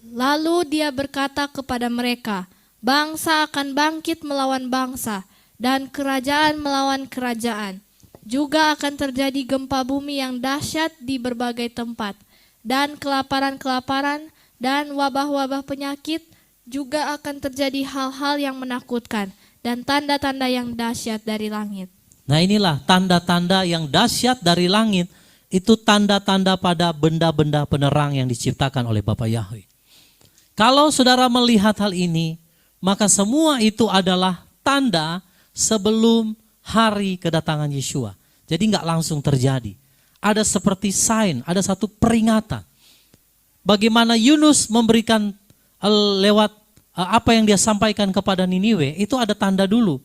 Lalu dia berkata kepada mereka, "Bangsa akan bangkit melawan bangsa, dan kerajaan melawan kerajaan. Juga akan terjadi gempa bumi yang dahsyat di berbagai tempat, dan kelaparan-kelaparan dan wabah-wabah penyakit. Juga akan terjadi hal-hal yang menakutkan dan tanda-tanda yang dahsyat dari langit." Nah inilah tanda-tanda yang dahsyat dari langit. Itu tanda-tanda pada benda-benda penerang yang diciptakan oleh Bapa Yahweh. Kalau saudara melihat hal ini, maka semua itu adalah tanda sebelum hari kedatangan Yeshua. Jadi nggak langsung terjadi. Ada seperti sign, ada satu peringatan. Bagaimana Yunus memberikan lewat apa yang dia sampaikan kepada Niniwe, itu ada tanda dulu.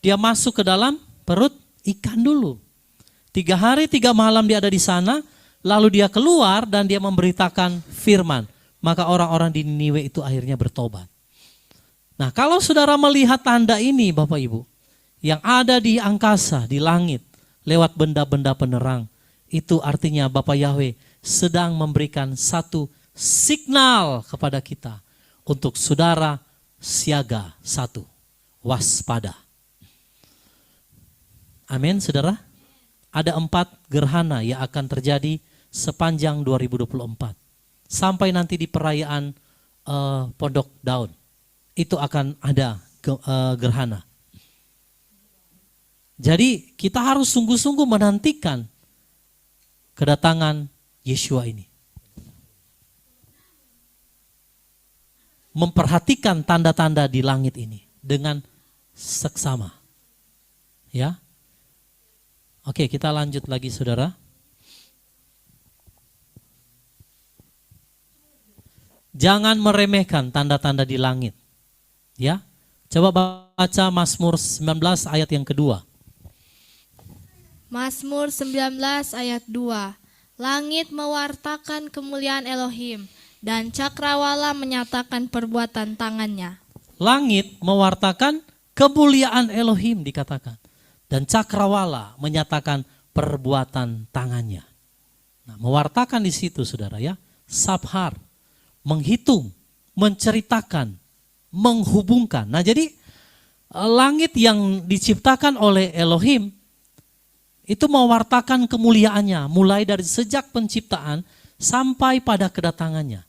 Dia masuk ke dalam perut ikan dulu. 3 hari 3 malam dia ada di sana, lalu dia keluar dan dia memberitakan firman. Maka orang-orang di Niniwe itu akhirnya bertobat. Nah kalau saudara melihat tanda ini Bapak Ibu, yang ada di angkasa, di langit, lewat benda-benda penerang, itu artinya Bapa Yahweh sedang memberikan satu signal kepada kita untuk saudara siaga satu, waspada. Amin saudara. Ada 4 gerhana yang akan terjadi sepanjang 2024. Sampai nanti di perayaan Pondok Daun. Itu akan ada gerhana. Jadi kita harus sungguh-sungguh menantikan kedatangan Yeshua ini. Memperhatikan tanda-tanda di langit ini dengan seksama. Ya. Oke, kita lanjut lagi saudara. Jangan meremehkan tanda-tanda di langit. Ya. Coba baca Mazmur 19 ayat yang kedua. Mazmur 19 ayat 2. Langit mewartakan kemuliaan Elohim, dan cakrawala menyatakan perbuatan tangannya. Langit mewartakan kemuliaan Elohim dikatakan. Dan cakrawala menyatakan perbuatan tangannya. Nah, mewartakan di situ saudara ya. Sabhar, menghitung, menceritakan, menghubungkan. Nah jadi langit yang diciptakan oleh Elohim itu mewartakan kemuliaannya mulai dari sejak penciptaan sampai pada kedatangannya.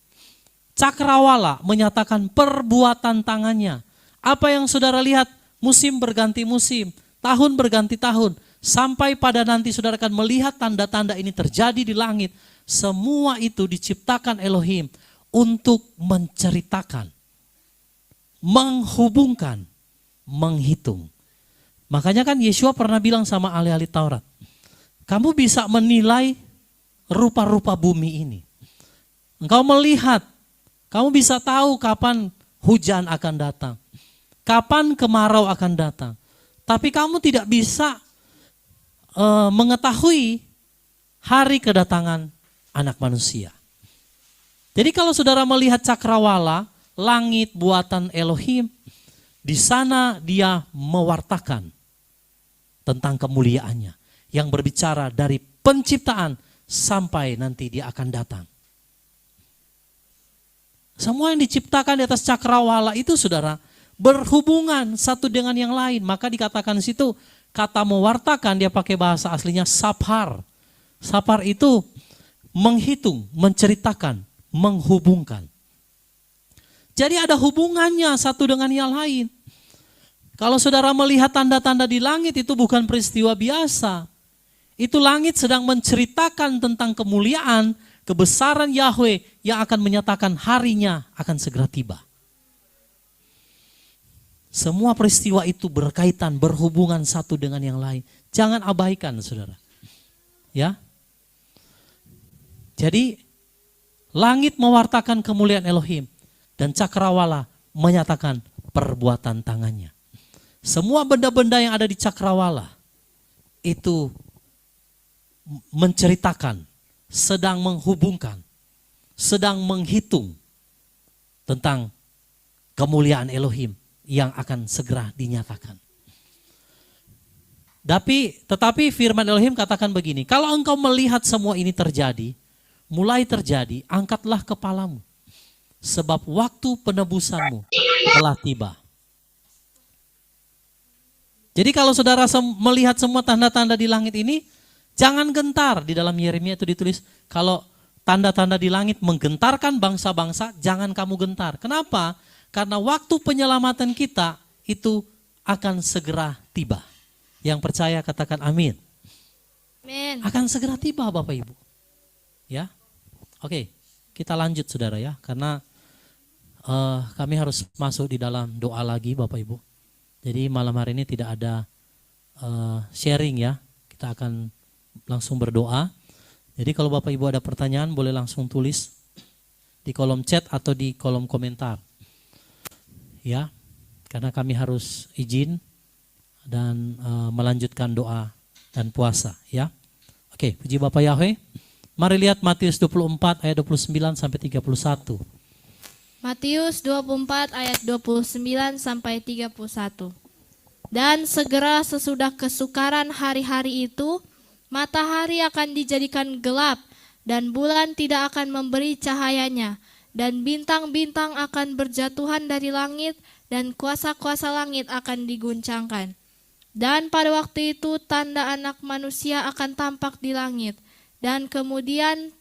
Cakrawala menyatakan perbuatan tangannya. Apa yang saudara lihat, musim berganti musim, tahun berganti tahun, sampai pada nanti saudara akan melihat tanda-tanda ini terjadi di langit. Semua itu diciptakan Elohim untuk menceritakan, menghubungkan, menghitung. Makanya kan Yeshua pernah bilang sama ahli-ahli Taurat, kamu bisa menilai rupa-rupa bumi ini. Engkau melihat, kamu bisa tahu kapan hujan akan datang, kapan kemarau akan datang. Tapi kamu tidak bisa mengetahui hari kedatangan anak manusia. Jadi kalau saudara melihat cakrawala, langit buatan Elohim, di sana dia mewartakan tentang kemuliaannya yang berbicara dari penciptaan sampai nanti dia akan datang. Semua yang diciptakan di atas cakrawala itu saudara berhubungan satu dengan yang lain. Maka dikatakan di situ kata mewartakan dia pakai bahasa aslinya saphar. Saphar itu menghitung, menceritakan, menghubungkan. Jadi ada hubungannya satu dengan yang lain. Kalau saudara melihat tanda-tanda di langit itu bukan peristiwa biasa. Itu langit sedang menceritakan tentang kemuliaan, kebesaran Yahweh yang akan menyatakan harinya akan segera tiba. Semua peristiwa itu berkaitan, berhubungan satu dengan yang lain. Jangan abaikan saudara. Ya. Jadi langit mewartakan kemuliaan Elohim. Dan cakrawala menyatakan perbuatan tangannya. Semua benda-benda yang ada di cakrawala itu menceritakan, sedang menghubungkan, sedang menghitung tentang kemuliaan Elohim yang akan segera dinyatakan. Tetapi firman Elohim katakan begini, kalau engkau melihat semua ini terjadi, mulai terjadi, angkatlah kepalamu. Sebab waktu penebusanmu telah tiba. Jadi kalau saudara melihat semua tanda-tanda di langit ini, jangan gentar. Di dalam Yeremia itu ditulis, kalau tanda-tanda di langit menggentarkan bangsa-bangsa, jangan kamu gentar. Kenapa? Karena waktu penyelamatan kita itu akan segera tiba. Yang percaya katakan amin. Amin. Akan segera tiba Bapak Ibu. Ya, oke, kita lanjut saudara ya, karena kami harus masuk di dalam doa lagi Bapak Ibu. Jadi malam hari ini tidak ada sharing ya. Kita akan langsung berdoa. Jadi kalau Bapak Ibu ada pertanyaan boleh langsung tulis di kolom chat atau di kolom komentar. Ya, karena kami harus izin dan melanjutkan doa dan puasa ya. Oke, puji Bapak Yahweh. Mari lihat Matius 24 ayat 29 sampai 31. Matius 24 ayat 29 sampai 31. Dan segera sesudah kesukaran hari-hari itu, matahari akan dijadikan gelap dan bulan tidak akan memberi cahayanya, dan bintang-bintang akan berjatuhan dari langit dan kuasa-kuasa langit akan diguncangkan. Dan pada waktu itu tanda Anak Manusia akan tampak di langit, dan kemudian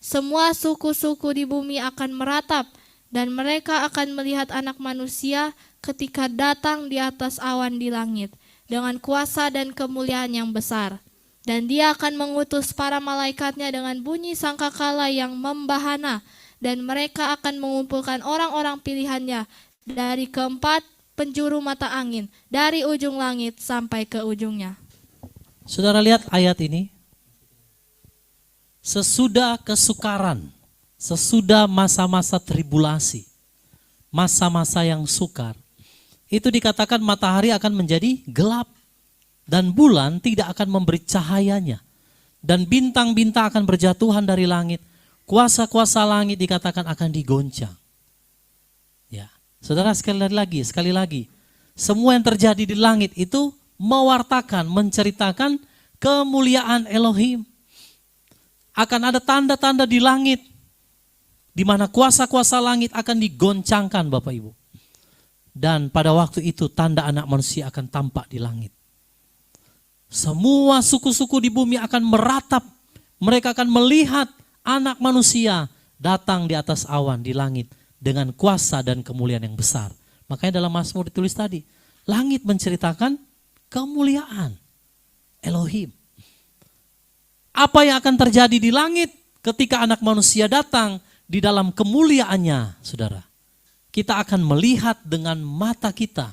semua suku-suku di bumi akan meratap, dan mereka akan melihat Anak Manusia ketika datang di atas awan di langit dengan kuasa dan kemuliaan yang besar. Dan dia akan mengutus para malaikatnya dengan bunyi sangkakala yang membahana, dan mereka akan mengumpulkan orang-orang pilihannya dari keempat penjuru mata angin, dari ujung langit sampai ke ujungnya. Saudara lihat ayat ini. Sesudah kesukaran, sesudah masa-masa tribulasi, masa-masa yang sukar, itu dikatakan matahari akan menjadi gelap dan bulan tidak akan memberi cahayanya, dan bintang-bintang akan berjatuhan dari langit, kuasa-kuasa langit dikatakan akan digoncang. Ya, saudara sekali lagi, semua yang terjadi di langit itu mewartakan, menceritakan kemuliaan Elohim. Akan ada tanda-tanda di langit, di mana kuasa-kuasa langit akan digoncangkan Bapak Ibu. Dan pada waktu itu tanda anak manusia akan tampak di langit. Semua suku-suku di bumi akan meratap. Mereka akan melihat anak manusia datang di atas awan di langit dengan kuasa dan kemuliaan yang besar. Makanya dalam Mazmur ditulis tadi, langit menceritakan kemuliaan Elohim. Apa yang akan terjadi di langit ketika anak manusia datang di dalam kemuliaannya, saudara? Kita akan melihat dengan mata kita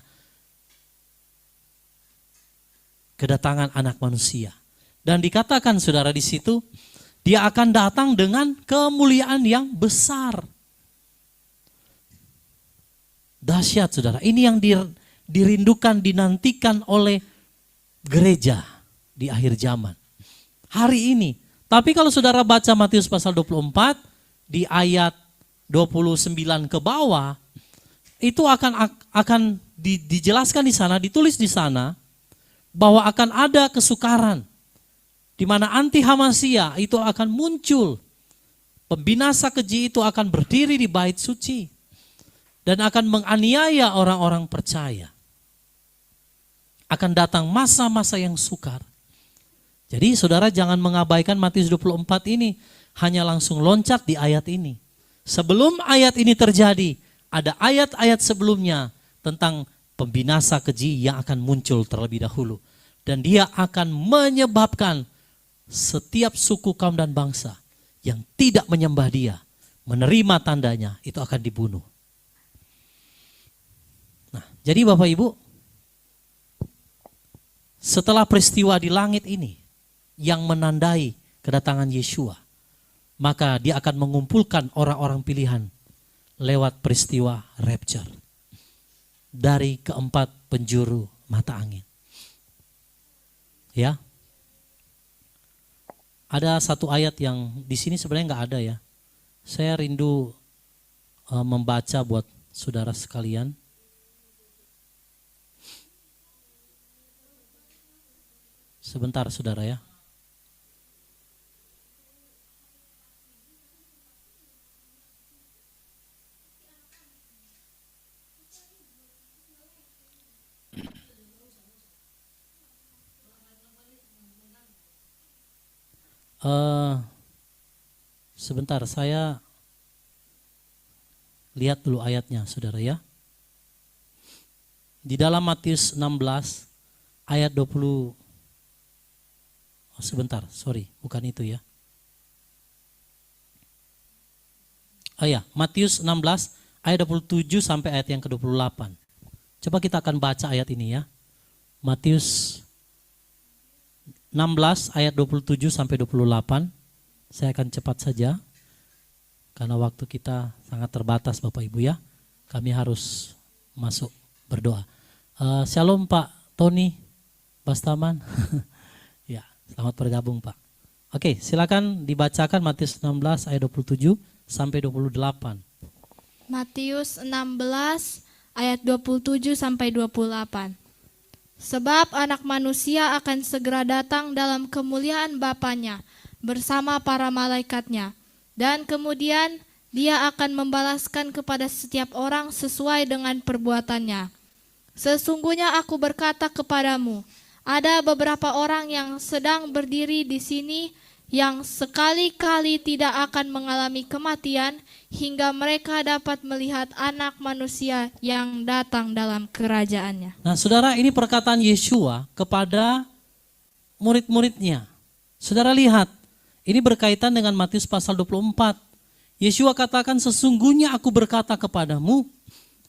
kedatangan anak manusia. Dan dikatakan saudara di situ, dia akan datang dengan kemuliaan yang besar. Dahsyat saudara, ini yang dirindukan, dinantikan oleh gereja di akhir zaman. Hari ini. Tapi kalau saudara baca Matius pasal 24, di ayat 29 ke bawah, itu akan dijelaskan di sana, ditulis di sana, bahwa akan ada kesukaran, di mana anti Hamasia itu akan muncul. Pembinasa keji itu akan berdiri di bait suci, dan akan menganiaya orang-orang percaya. Akan datang masa-masa yang sukar. Jadi saudara jangan mengabaikan Matius 24 ini, hanya langsung loncat di ayat ini. Sebelum ayat ini terjadi, ada ayat-ayat sebelumnya tentang pembinasa keji yang akan muncul terlebih dahulu. Dan dia akan menyebabkan setiap suku, kaum, dan bangsa yang tidak menyembah dia, menerima tandanya, itu akan dibunuh. Nah, jadi Bapak Ibu, setelah peristiwa di langit ini yang menandai kedatangan Yeshua, maka dia akan mengumpulkan orang-orang pilihan lewat peristiwa rapture dari keempat penjuru mata angin. Ya, ada satu ayat yang di sini sebenarnya nggak ada ya. Saya rindu membaca buat saudara sekalian. Sebentar saudara ya. Sebentar, saya lihat dulu ayatnya, saudara ya. Di dalam Matius 16 ayat 20. Sebentar, sorry, bukan itu ya. Ya, Matius 16 ayat 27 sampai ayat yang ke-28. Coba kita akan baca ayat ini ya. Matius 16 ayat 27 sampai 28. Saya akan cepat saja karena waktu kita sangat terbatas Bapak Ibu ya. Kami harus masuk berdoa. Shalom Pak Tony Bastaman. Ya, selamat bergabung Pak. Oke, silakan dibacakan Matius 16 ayat 27 sampai 28. Matius 16 ayat 27 sampai 28. Sebab anak manusia akan segera datang dalam kemuliaan Bapanya bersama para malaikatnya. Dan kemudian dia akan membalaskan kepada setiap orang sesuai dengan perbuatannya. Sesungguhnya aku berkata kepadamu, ada beberapa orang yang sedang berdiri di sini yang sekali-kali tidak akan mengalami kematian hingga mereka dapat melihat anak manusia yang datang dalam kerajaannya. Nah saudara, ini perkataan Yeshua kepada murid-muridnya. Saudara lihat, ini berkaitan dengan Matius pasal 24. Yeshua katakan, sesungguhnya aku berkata kepadamu,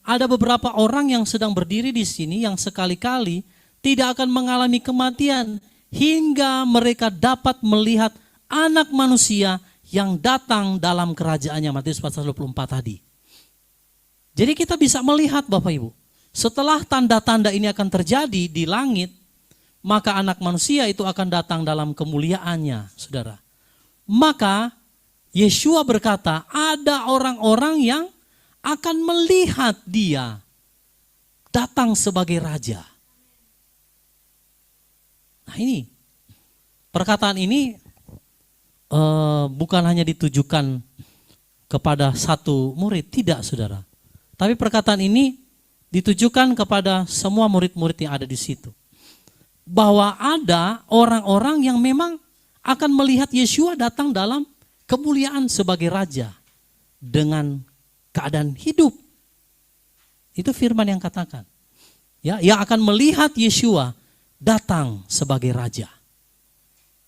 ada beberapa orang yang sedang berdiri di sini yang sekali-kali tidak akan mengalami kematian hingga mereka dapat melihat anak manusia yang datang dalam kerajaannya. Matius pasal 24 tadi. Jadi kita bisa melihat Bapak Ibu, setelah tanda-tanda ini akan terjadi di langit, maka anak manusia itu akan datang dalam kemuliaannya, saudara. Maka Yeshua berkata, ada orang-orang yang akan melihat dia datang sebagai raja. Nah ini, perkataan ini bukan hanya ditujukan kepada satu murid, tidak saudara. Tapi perkataan ini ditujukan kepada semua murid-murid yang ada di situ. Bahwa ada orang-orang yang memang akan melihat Yeshua datang dalam kemuliaan sebagai raja dengan keadaan hidup. Itu firman yang katakan. Ya, yang akan melihat Yeshua datang sebagai raja.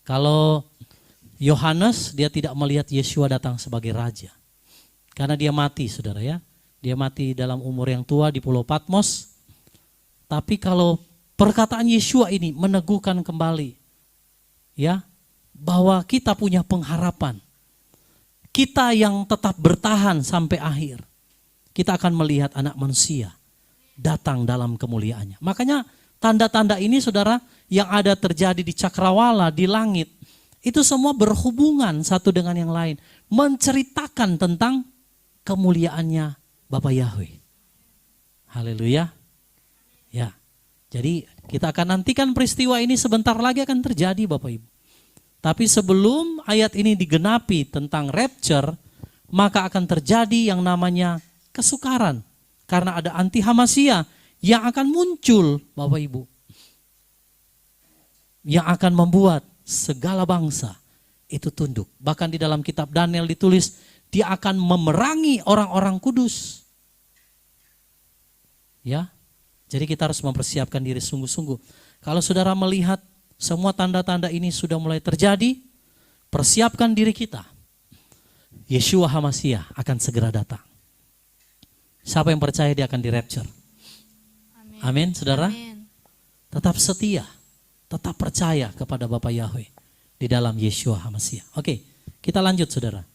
Kalau Yohanes dia tidak melihat Yeshua datang sebagai raja. Karena dia mati, saudara ya. Dia mati dalam umur yang tua di Pulau Patmos. Tapi kalau perkataan Yeshua ini meneguhkan kembali ya bahwa kita punya pengharapan. Kita yang tetap bertahan sampai akhir. Kita akan melihat anak manusia datang dalam kemuliaannya. Makanya tanda-tanda ini saudara yang ada terjadi di cakrawala, di langit. Itu semua berhubungan satu dengan yang lain. Menceritakan tentang kemuliaannya Bapa Yahweh. Haleluya. Ya. Jadi kita akan nantikan peristiwa ini sebentar lagi akan terjadi Bapak Ibu. Tapi sebelum ayat ini digenapi tentang rapture, maka akan terjadi yang namanya kesukaran. Karena ada anti Hamasia yang akan muncul Bapak Ibu. Yang akan membuat segala bangsa itu tunduk. Bahkan di dalam kitab Daniel ditulis, dia akan memerangi orang-orang kudus. Ya, jadi kita harus mempersiapkan diri sungguh-sungguh. Kalau saudara melihat semua tanda-tanda ini sudah mulai terjadi, persiapkan diri kita. Yeshua HaMashiach akan segera datang. Siapa yang percaya dia akan di rapture? Amin, saudara. Amin. Tetap setia, tetap percaya kepada Bapa Yahweh di dalam Yeshua HaMashiach. Oke, kita lanjut saudara.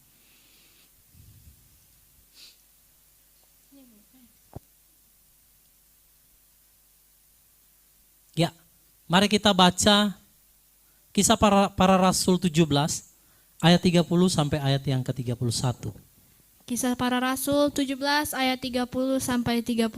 Ya, mari kita baca Kisah para Rasul 17 ayat 30 sampai ayat yang ke-31. Kisah para Rasul 17 ayat 30 sampai 31.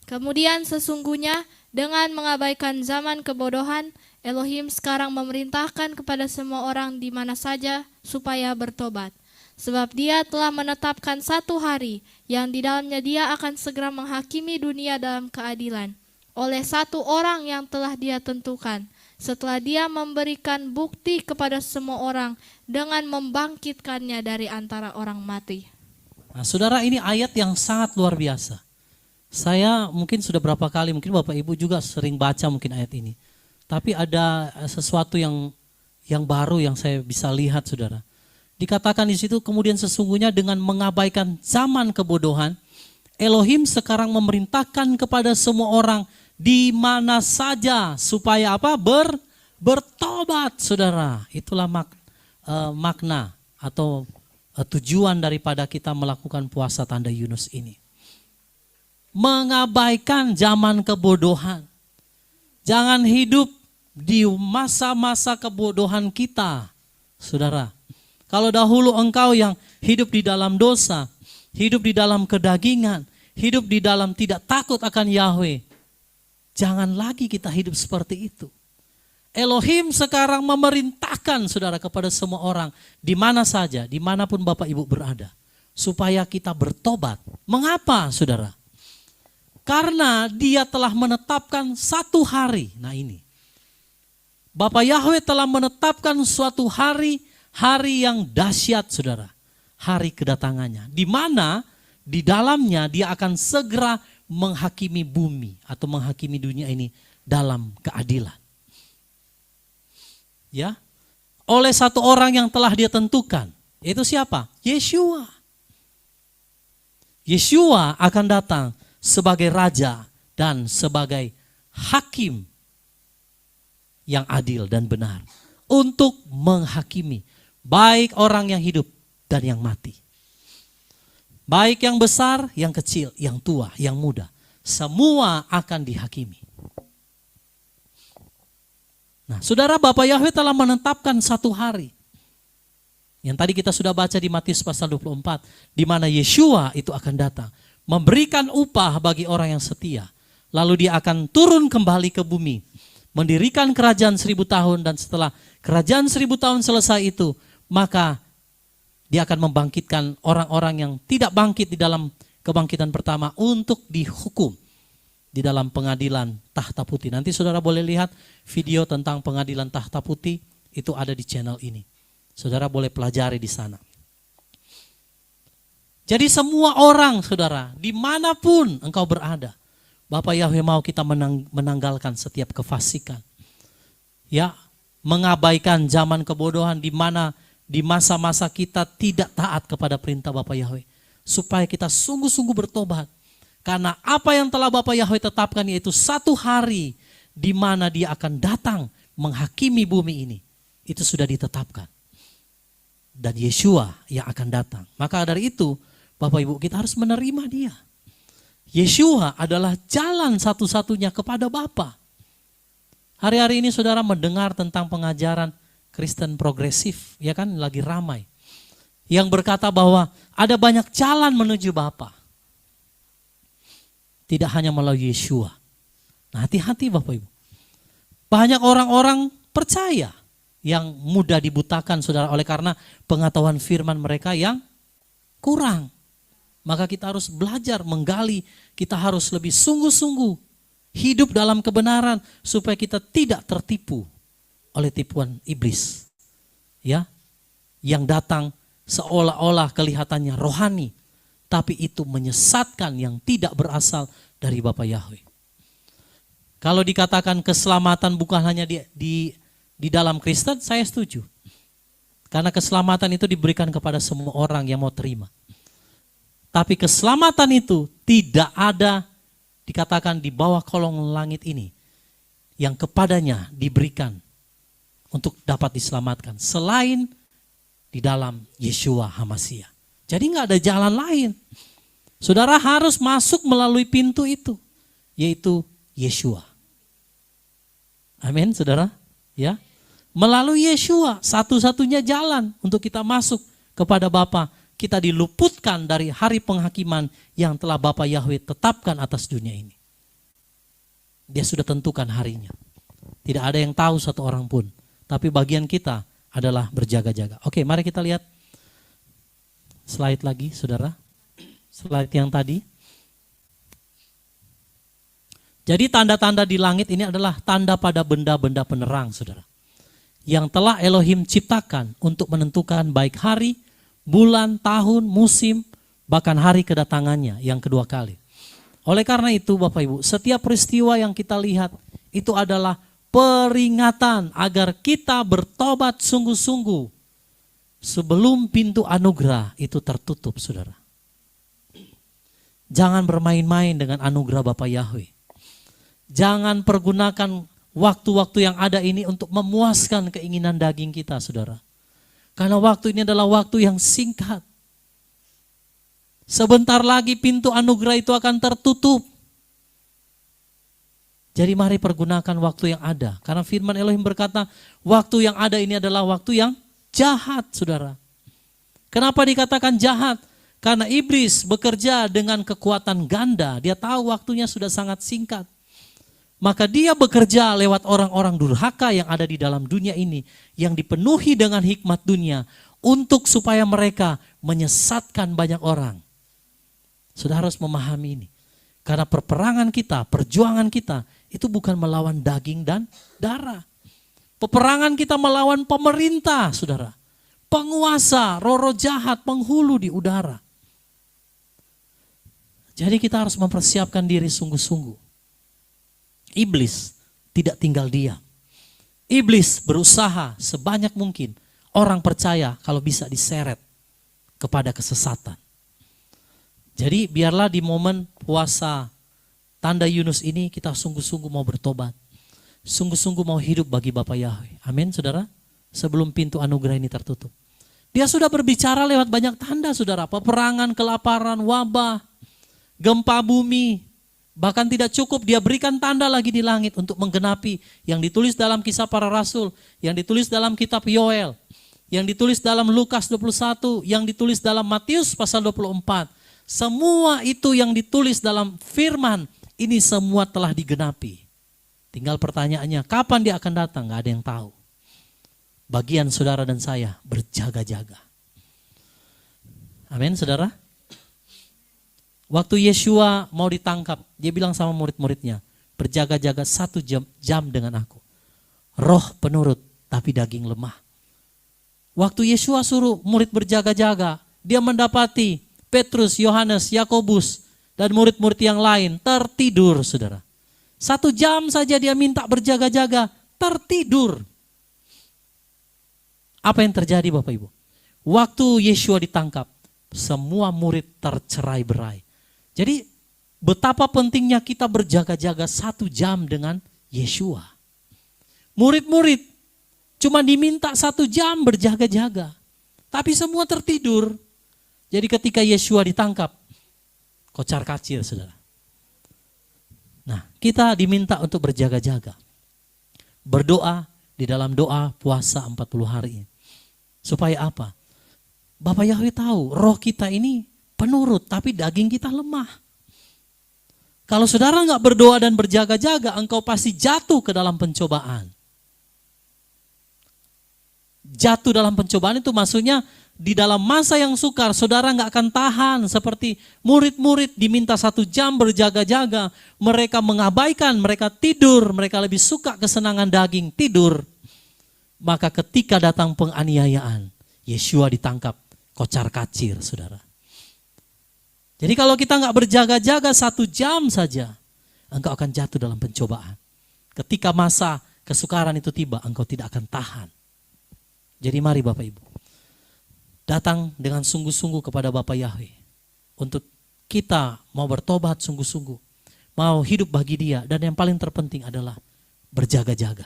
Kemudian sesungguhnya dengan mengabaikan zaman kebodohan, Elohim sekarang memerintahkan kepada semua orang di mana saja supaya bertobat. Sebab dia telah menetapkan satu hari yang di dalamnya dia akan segera menghakimi dunia dalam keadilan. Oleh satu orang yang telah dia tentukan, setelah dia memberikan bukti kepada semua orang dengan membangkitkannya dari antara orang mati. Nah, saudara, ini ayat yang sangat luar biasa. Saya mungkin sudah berapa kali, mungkin Bapak Ibu juga sering baca mungkin ayat ini. Tapi ada sesuatu yang baru yang saya bisa lihat, saudara. Dikatakan di situ kemudian sesungguhnya dengan mengabaikan zaman kebodohan, Elohim sekarang memerintahkan kepada semua orang di mana saja supaya apa? Bertobat, saudara. Itulah makna atau tujuan daripada kita melakukan puasa tanda Yunus ini. Mengabaikan zaman kebodohan. Jangan hidup di masa-masa kebodohan kita, saudara. Kalau dahulu engkau yang hidup di dalam dosa, hidup di dalam kedagingan, hidup di dalam tidak takut akan Yahweh, jangan lagi kita hidup seperti itu. Elohim sekarang memerintahkan saudara kepada semua orang di mana saja, dimanapun Bapak Ibu berada, supaya kita bertobat. Mengapa saudara? Karena dia telah menetapkan satu hari. Nah ini, Bapa Yahweh telah menetapkan suatu hari yang dahsyat saudara. Hari kedatangannya. Di mana di dalamnya dia akan segera menghakimi bumi atau menghakimi dunia ini dalam keadilan. Ya, oleh satu orang yang telah dia tentukan. Yaitu siapa? Yeshua. Yeshua akan datang sebagai raja dan sebagai hakim yang adil dan benar untuk menghakimi baik orang yang hidup dan yang mati. Baik yang besar, yang kecil, yang tua, yang muda, semua akan dihakimi. Nah, saudara, Bapa Yahweh telah menetapkan satu hari. Yang tadi kita sudah baca di Matius pasal 24, di mana Yeshua itu akan datang, memberikan upah bagi orang yang setia. Lalu dia akan turun kembali ke bumi, mendirikan kerajaan 1000 tahun, dan setelah kerajaan 1000 tahun selesai itu, maka dia akan membangkitkan orang-orang yang tidak bangkit di dalam kebangkitan pertama untuk dihukum. di dalam pengadilan Tahta Putih. Nanti saudara boleh lihat video tentang pengadilan Tahta Putih, itu ada di channel ini. Saudara boleh pelajari di sana. Jadi semua orang, saudara, dimanapun engkau berada, Bapa Yahweh mau kita menanggalkan setiap kefasikan. Ya, mengabaikan zaman kebodohan di mana di masa-masa kita tidak taat kepada perintah Bapa Yahweh. Supaya kita sungguh-sungguh bertobat. Karena apa yang telah Bapa Yahweh tetapkan yaitu satu hari di mana Dia akan datang menghakimi bumi ini. Itu sudah ditetapkan. Dan Yeshua yang akan datang. Maka dari itu, Bapak Ibu, kita harus menerima Dia. Yeshua adalah jalan satu-satunya kepada Bapa. Hari-hari ini saudara mendengar tentang pengajaran Kristen progresif, ya kan, lagi ramai. Yang berkata bahwa ada banyak jalan menuju Bapa. Tidak hanya melalui Yeshua. Nah, hati-hati Bapak Ibu. Banyak orang-orang percaya yang mudah dibutakan saudara oleh karena pengetahuan firman mereka yang kurang. Maka kita harus belajar menggali, kita harus lebih sungguh-sungguh hidup dalam kebenaran supaya kita tidak tertipu oleh tipuan iblis. Ya, yang datang seolah-olah kelihatannya rohani, tapi itu menyesatkan yang tidak berasal dari Bapa Yahweh. Kalau dikatakan keselamatan bukan hanya di dalam Kristen, saya setuju. Karena keselamatan itu diberikan kepada semua orang yang mau terima. Tapi keselamatan itu tidak ada dikatakan di bawah kolong langit ini yang kepadanya diberikan untuk dapat diselamatkan selain di dalam Yeshua HaMashiach. Jadi nggak ada jalan lain. Saudara harus masuk melalui pintu itu, yaitu Yeshua. Amin, saudara. Ya, melalui Yeshua satu-satunya jalan untuk kita masuk kepada Bapa. Kita diluputkan dari hari penghakiman yang telah Bapa Yahweh tetapkan atas dunia ini. Dia sudah tentukan harinya. Tidak ada yang tahu satu orang pun. Tapi bagian kita adalah berjaga-jaga. Oke, mari kita lihat slide lagi, saudara. Slide yang tadi. Jadi tanda-tanda di langit ini adalah tanda pada benda-benda penerang, saudara. Yang telah Elohim ciptakan untuk menentukan baik hari, bulan, tahun, musim, bahkan hari kedatangannya yang kedua kali. Oleh karena itu Bapak Ibu, setiap peristiwa yang kita lihat itu adalah peringatan agar kita bertobat sungguh-sungguh sebelum pintu anugerah itu tertutup, saudara. Jangan bermain-main dengan anugerah Bapa Yahweh. Jangan pergunakan waktu-waktu yang ada ini untuk memuaskan keinginan daging kita, saudara. Karena waktu ini adalah waktu yang singkat. Sebentar lagi pintu anugerah itu akan tertutup. Jadi mari pergunakan waktu yang ada. Karena firman Elohim berkata, waktu yang ada ini adalah waktu yang jahat, saudara. Kenapa dikatakan jahat? Karena iblis bekerja dengan kekuatan ganda. Dia tahu waktunya sudah sangat singkat. Maka dia bekerja lewat orang-orang durhaka yang ada di dalam dunia ini. Yang dipenuhi dengan hikmat dunia. Untuk supaya mereka menyesatkan banyak orang. Saudara harus memahami ini. Karena perperangan kita, perjuangan kita, itu bukan melawan daging dan darah. Peperangan kita melawan pemerintah, saudara. Penguasa, roh-roh jahat, penghulu di udara. Jadi kita harus mempersiapkan diri sungguh-sungguh. Iblis tidak tinggal diam. Iblis berusaha sebanyak mungkin orang percaya kalau bisa diseret kepada kesesatan. Jadi biarlah di momen puasa tanda Yunus ini kita sungguh-sungguh mau bertobat. Sungguh-sungguh mau hidup bagi Bapa Yahweh. Amin, saudara. Sebelum pintu anugerah ini tertutup. Dia sudah berbicara lewat banyak tanda, saudara. Peperangan, kelaparan, wabah, gempa bumi. Bahkan tidak cukup, dia berikan tanda lagi di langit untuk menggenapi yang ditulis dalam Kisah Para Rasul, yang ditulis dalam kitab Yoel, yang ditulis dalam Lukas 21, yang ditulis dalam Matius pasal 24. Semua itu yang ditulis dalam firman, ini semua telah digenapi. Tinggal pertanyaannya, kapan dia akan datang? Gak ada yang tahu. Bagian saudara dan saya berjaga-jaga. Amin, saudara. Waktu Yeshua mau ditangkap, dia bilang sama murid-muridnya, berjaga-jaga 1 jam dengan aku. Roh penurut, tapi daging lemah. Waktu Yeshua suruh murid berjaga-jaga, dia mendapati Petrus, Yohanes, Yakobus, dan murid-murid yang lain tertidur, saudara. 1 jam saja dia minta berjaga-jaga, tertidur. Apa yang terjadi Bapak Ibu? Waktu Yeshua ditangkap, semua murid tercerai-berai. Jadi betapa pentingnya kita berjaga-jaga 1 jam dengan Yeshua. Murid-murid cuma diminta 1 jam berjaga-jaga. Tapi semua tertidur. Jadi ketika Yeshua ditangkap, kocar-kacir, saudara. Nah, kita diminta untuk berjaga-jaga. Berdoa di dalam doa puasa 40 hari. Supaya apa? Bapak Yahweh tahu roh kita ini penurut tapi daging kita lemah. Kalau saudara nggak berdoa dan berjaga-jaga, engkau pasti jatuh ke dalam pencobaan. Jatuh dalam pencobaan itu maksudnya di dalam masa yang sukar saudara nggak akan tahan. Seperti murid-murid diminta 1 jam berjaga-jaga, mereka mengabaikan, mereka tidur, mereka lebih suka kesenangan daging, tidur. Maka ketika datang penganiayaan, Yeshua ditangkap, kocar-kacir, saudara. Jadi kalau kita nggak berjaga-jaga 1 jam saja, engkau akan jatuh dalam pencobaan. Ketika masa kesukaran itu tiba, engkau tidak akan tahan. Jadi mari Bapak Ibu, datang dengan sungguh-sungguh kepada Bapak Yahweh. Untuk kita mau bertobat sungguh-sungguh, mau hidup bagi Dia, dan yang paling terpenting adalah berjaga-jaga.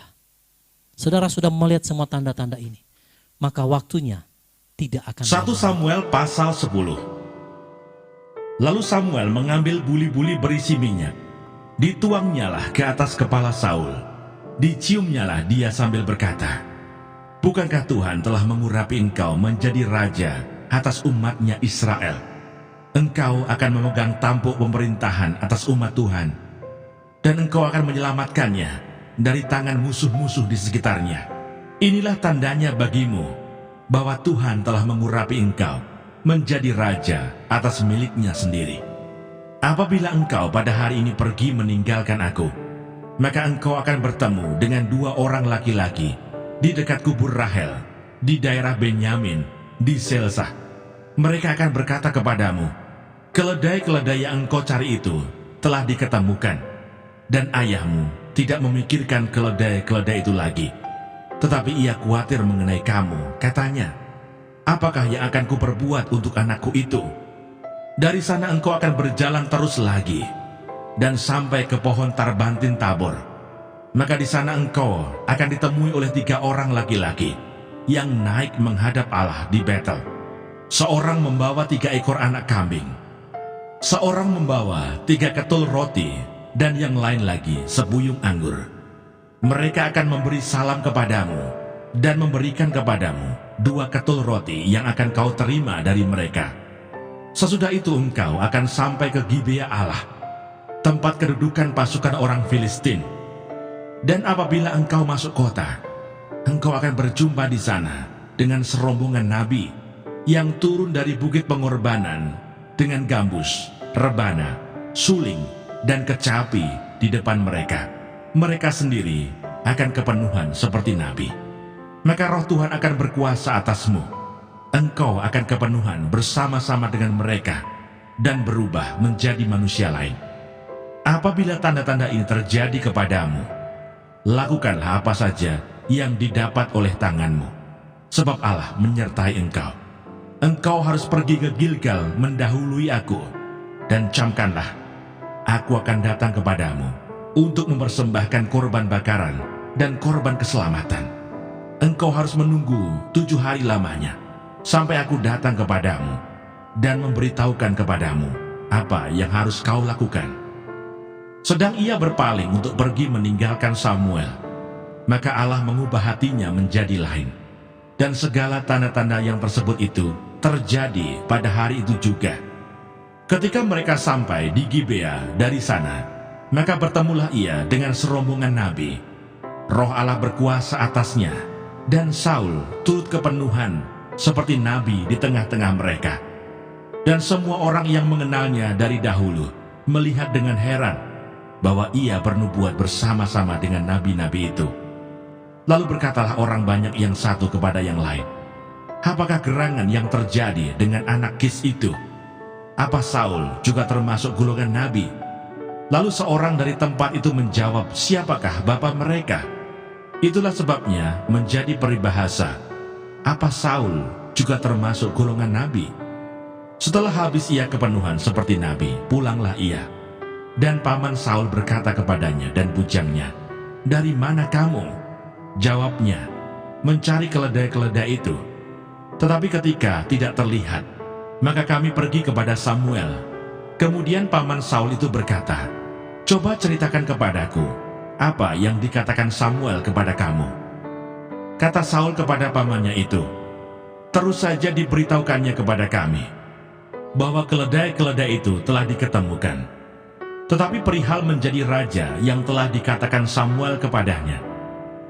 Saudara sudah melihat semua tanda-tanda ini, maka waktunya tidak akan 1 Samuel pasal 10. Lalu Samuel mengambil buli-buli berisi minyak, dituangnyalah ke atas kepala Saul, diciumnyalah dia sambil berkata, bukankah Tuhan telah mengurapi engkau menjadi raja atas umatnya Israel? Engkau akan memegang tampuk pemerintahan atas umat Tuhan, dan engkau akan menyelamatkannya dari tangan musuh-musuh di sekitarnya. Inilah tandanya bagimu bahwa Tuhan telah mengurapi engkau menjadi raja atas miliknya sendiri. Apabila engkau pada hari ini pergi meninggalkan aku, maka engkau akan bertemu dengan 2 orang laki-laki di dekat kubur Rahel, di daerah Benyamin, di Selsah. Mereka akan berkata kepadamu, keledai-keledai yang engkau cari itu telah diketemukan, dan ayahmu tidak memikirkan keledai-keledai itu lagi, tetapi ia khawatir mengenai kamu. Katanya, apakah yang akan kuperbuat untuk anakku itu? Dari sana engkau akan berjalan terus lagi, dan sampai ke pohon Tarbantin Tabor. Maka di sana engkau akan ditemui oleh 3 orang laki-laki yang naik menghadap Allah di Betel. Seorang membawa 3 ekor anak kambing, seorang membawa 3 ketul roti, dan yang lain lagi sebuyung anggur. Mereka akan memberi salam kepadamu dan memberikan kepadamu 2 ketul roti yang akan kau terima dari mereka. Sesudah itu engkau akan sampai ke Gibea Allah, tempat kedudukan pasukan orang Filistin. Dan apabila engkau masuk kota, engkau akan berjumpa di sana dengan serombongan nabi yang turun dari bukit pengorbanan dengan gambus, rebana, suling, dan kecapi di depan mereka. Mereka sendiri akan kepenuhan seperti nabi. Maka roh Tuhan akan berkuasa atasmu. Engkau akan kepenuhan bersama-sama dengan mereka dan berubah menjadi manusia lain. Apabila tanda-tanda ini terjadi kepadamu, lakukanlah apa saja yang didapat oleh tanganmu, sebab Allah menyertai engkau. Engkau harus pergi ke Gilgal mendahului aku, dan camkanlah, aku akan datang kepadamu untuk mempersembahkan korban bakaran dan korban keselamatan. Engkau harus menunggu 7 hari lamanya, sampai aku datang kepadamu dan memberitahukan kepadamu apa yang harus kau lakukan. Sedang ia berpaling untuk pergi meninggalkan Samuel, maka Allah mengubah hatinya menjadi lain. Dan segala tanda-tanda yang tersebut itu terjadi pada hari itu juga. Ketika mereka sampai di Gibea dari sana, maka bertemulah ia dengan serombongan nabi. Roh Allah berkuasa atasnya, dan Saul turut kepenuhan seperti nabi di tengah-tengah mereka. Dan semua orang yang mengenalnya dari dahulu melihat dengan heran bahwa ia bernubuat bersama-sama dengan nabi-nabi itu. Lalu berkatalah orang banyak yang satu kepada yang lain, apakah gerangan yang terjadi dengan anak Kis itu? Apa Saul juga termasuk golongan nabi? Lalu seorang dari tempat itu menjawab, siapakah bapa mereka? Itulah sebabnya menjadi peribahasa, apa Saul juga termasuk golongan nabi? Setelah habis ia kepenuhan seperti nabi, pulanglah ia. Dan paman Saul berkata kepadanya dan bujangnya, dari mana kamu? Jawabnya, mencari keledai-keledai itu. Tetapi ketika tidak terlihat, maka kami pergi kepada Samuel. Kemudian paman Saul itu berkata, coba ceritakan kepadaku, apa yang dikatakan Samuel kepada kamu? Kata Saul kepada pamannya itu, terus saja diberitahukannya kepada kami, bahwa keledai-keledai itu telah diketemukan. Tetapi perihal menjadi raja yang telah dikatakan Samuel kepadanya,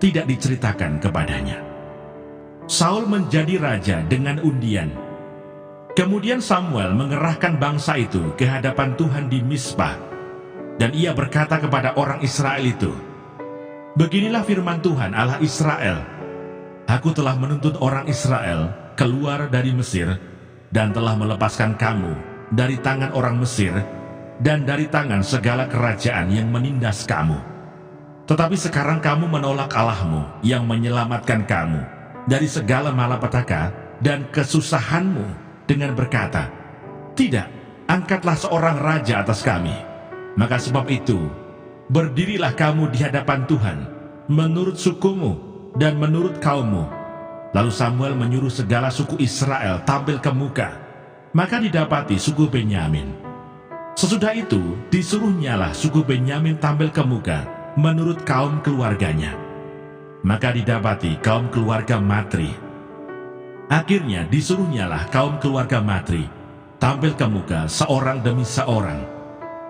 tidak diceritakan kepadanya. Saul menjadi raja dengan undian. Kemudian Samuel mengerahkan bangsa itu ke hadapan Tuhan di Mizpah. Dan ia berkata kepada orang Israel itu, beginilah firman Tuhan Allah Israel, aku telah menuntut orang Israel keluar dari Mesir, dan telah melepaskan kamu dari tangan orang Mesir, dan dari tangan segala kerajaan yang menindas kamu. Tetapi sekarang kamu menolak Allahmu yang menyelamatkan kamu dari segala malapetaka dan kesusahanmu, dengan berkata, tidak, angkatlah seorang raja atas kami. Maka sebab itu, berdirilah kamu di hadapan Tuhan, menurut sukumu dan menurut kaummu. Lalu Samuel menyuruh segala suku Israel tampil ke muka, maka didapati suku Benyamin. Sesudah itu, disuruhnyalah suku Benyamin tampil ke muka, menurut kaum keluarganya. Maka didapati kaum keluarga Matri. Akhirnya disuruhnyalah kaum keluarga Matri tampil ke muka seorang demi seorang.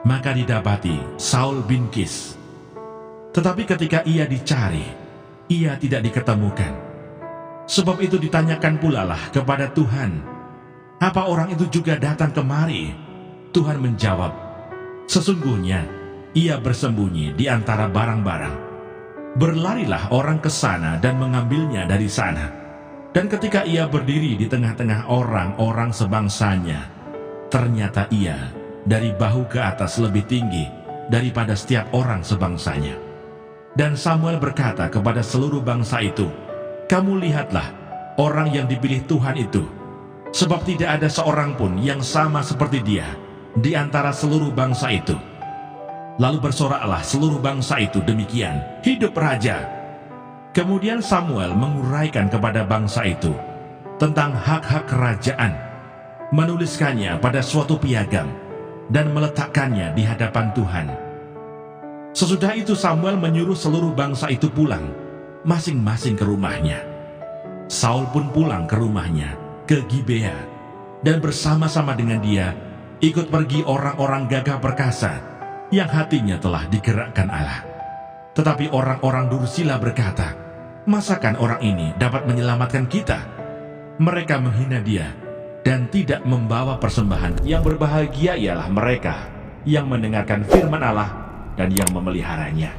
Maka didapati Saul bin Kis. Tetapi ketika ia dicari, ia tidak diketemukan. Sebab itu ditanyakan pula lah kepada Tuhan, apa orang itu juga datang kemari? Tuhan menjawab, sesungguhnya ia bersembunyi di antara barang-barang. Berlarilah orang ke sana dan mengambilnya dari sana. Dan ketika ia berdiri di tengah-tengah orang-orang sebangsanya, ternyata ia dari bahu ke atas lebih tinggi daripada setiap orang sebangsanya. Dan Samuel berkata kepada seluruh bangsa itu, kamu lihatlah orang yang dipilih Tuhan itu, sebab tidak ada seorang pun yang sama seperti dia di antara seluruh bangsa itu. Lalu bersoraklah seluruh bangsa itu demikian, hidup raja. Kemudian Samuel menguraikan kepada bangsa itu tentang hak-hak kerajaan, menuliskannya pada suatu piagam, dan meletakkannya di hadapan Tuhan. Sesudah itu Samuel menyuruh seluruh bangsa itu pulang, masing-masing ke rumahnya. Saul pun pulang ke rumahnya, ke Gibea, dan bersama-sama dengan dia ikut pergi orang-orang gagah perkasa yang hatinya telah digerakkan Allah. Tetapi orang-orang Dursila berkata, masakan orang ini dapat menyelamatkan kita? Mereka menghina dia dan tidak membawa persembahan. Yang berbahagia ialah mereka yang mendengarkan firman Allah dan yang memeliharanya.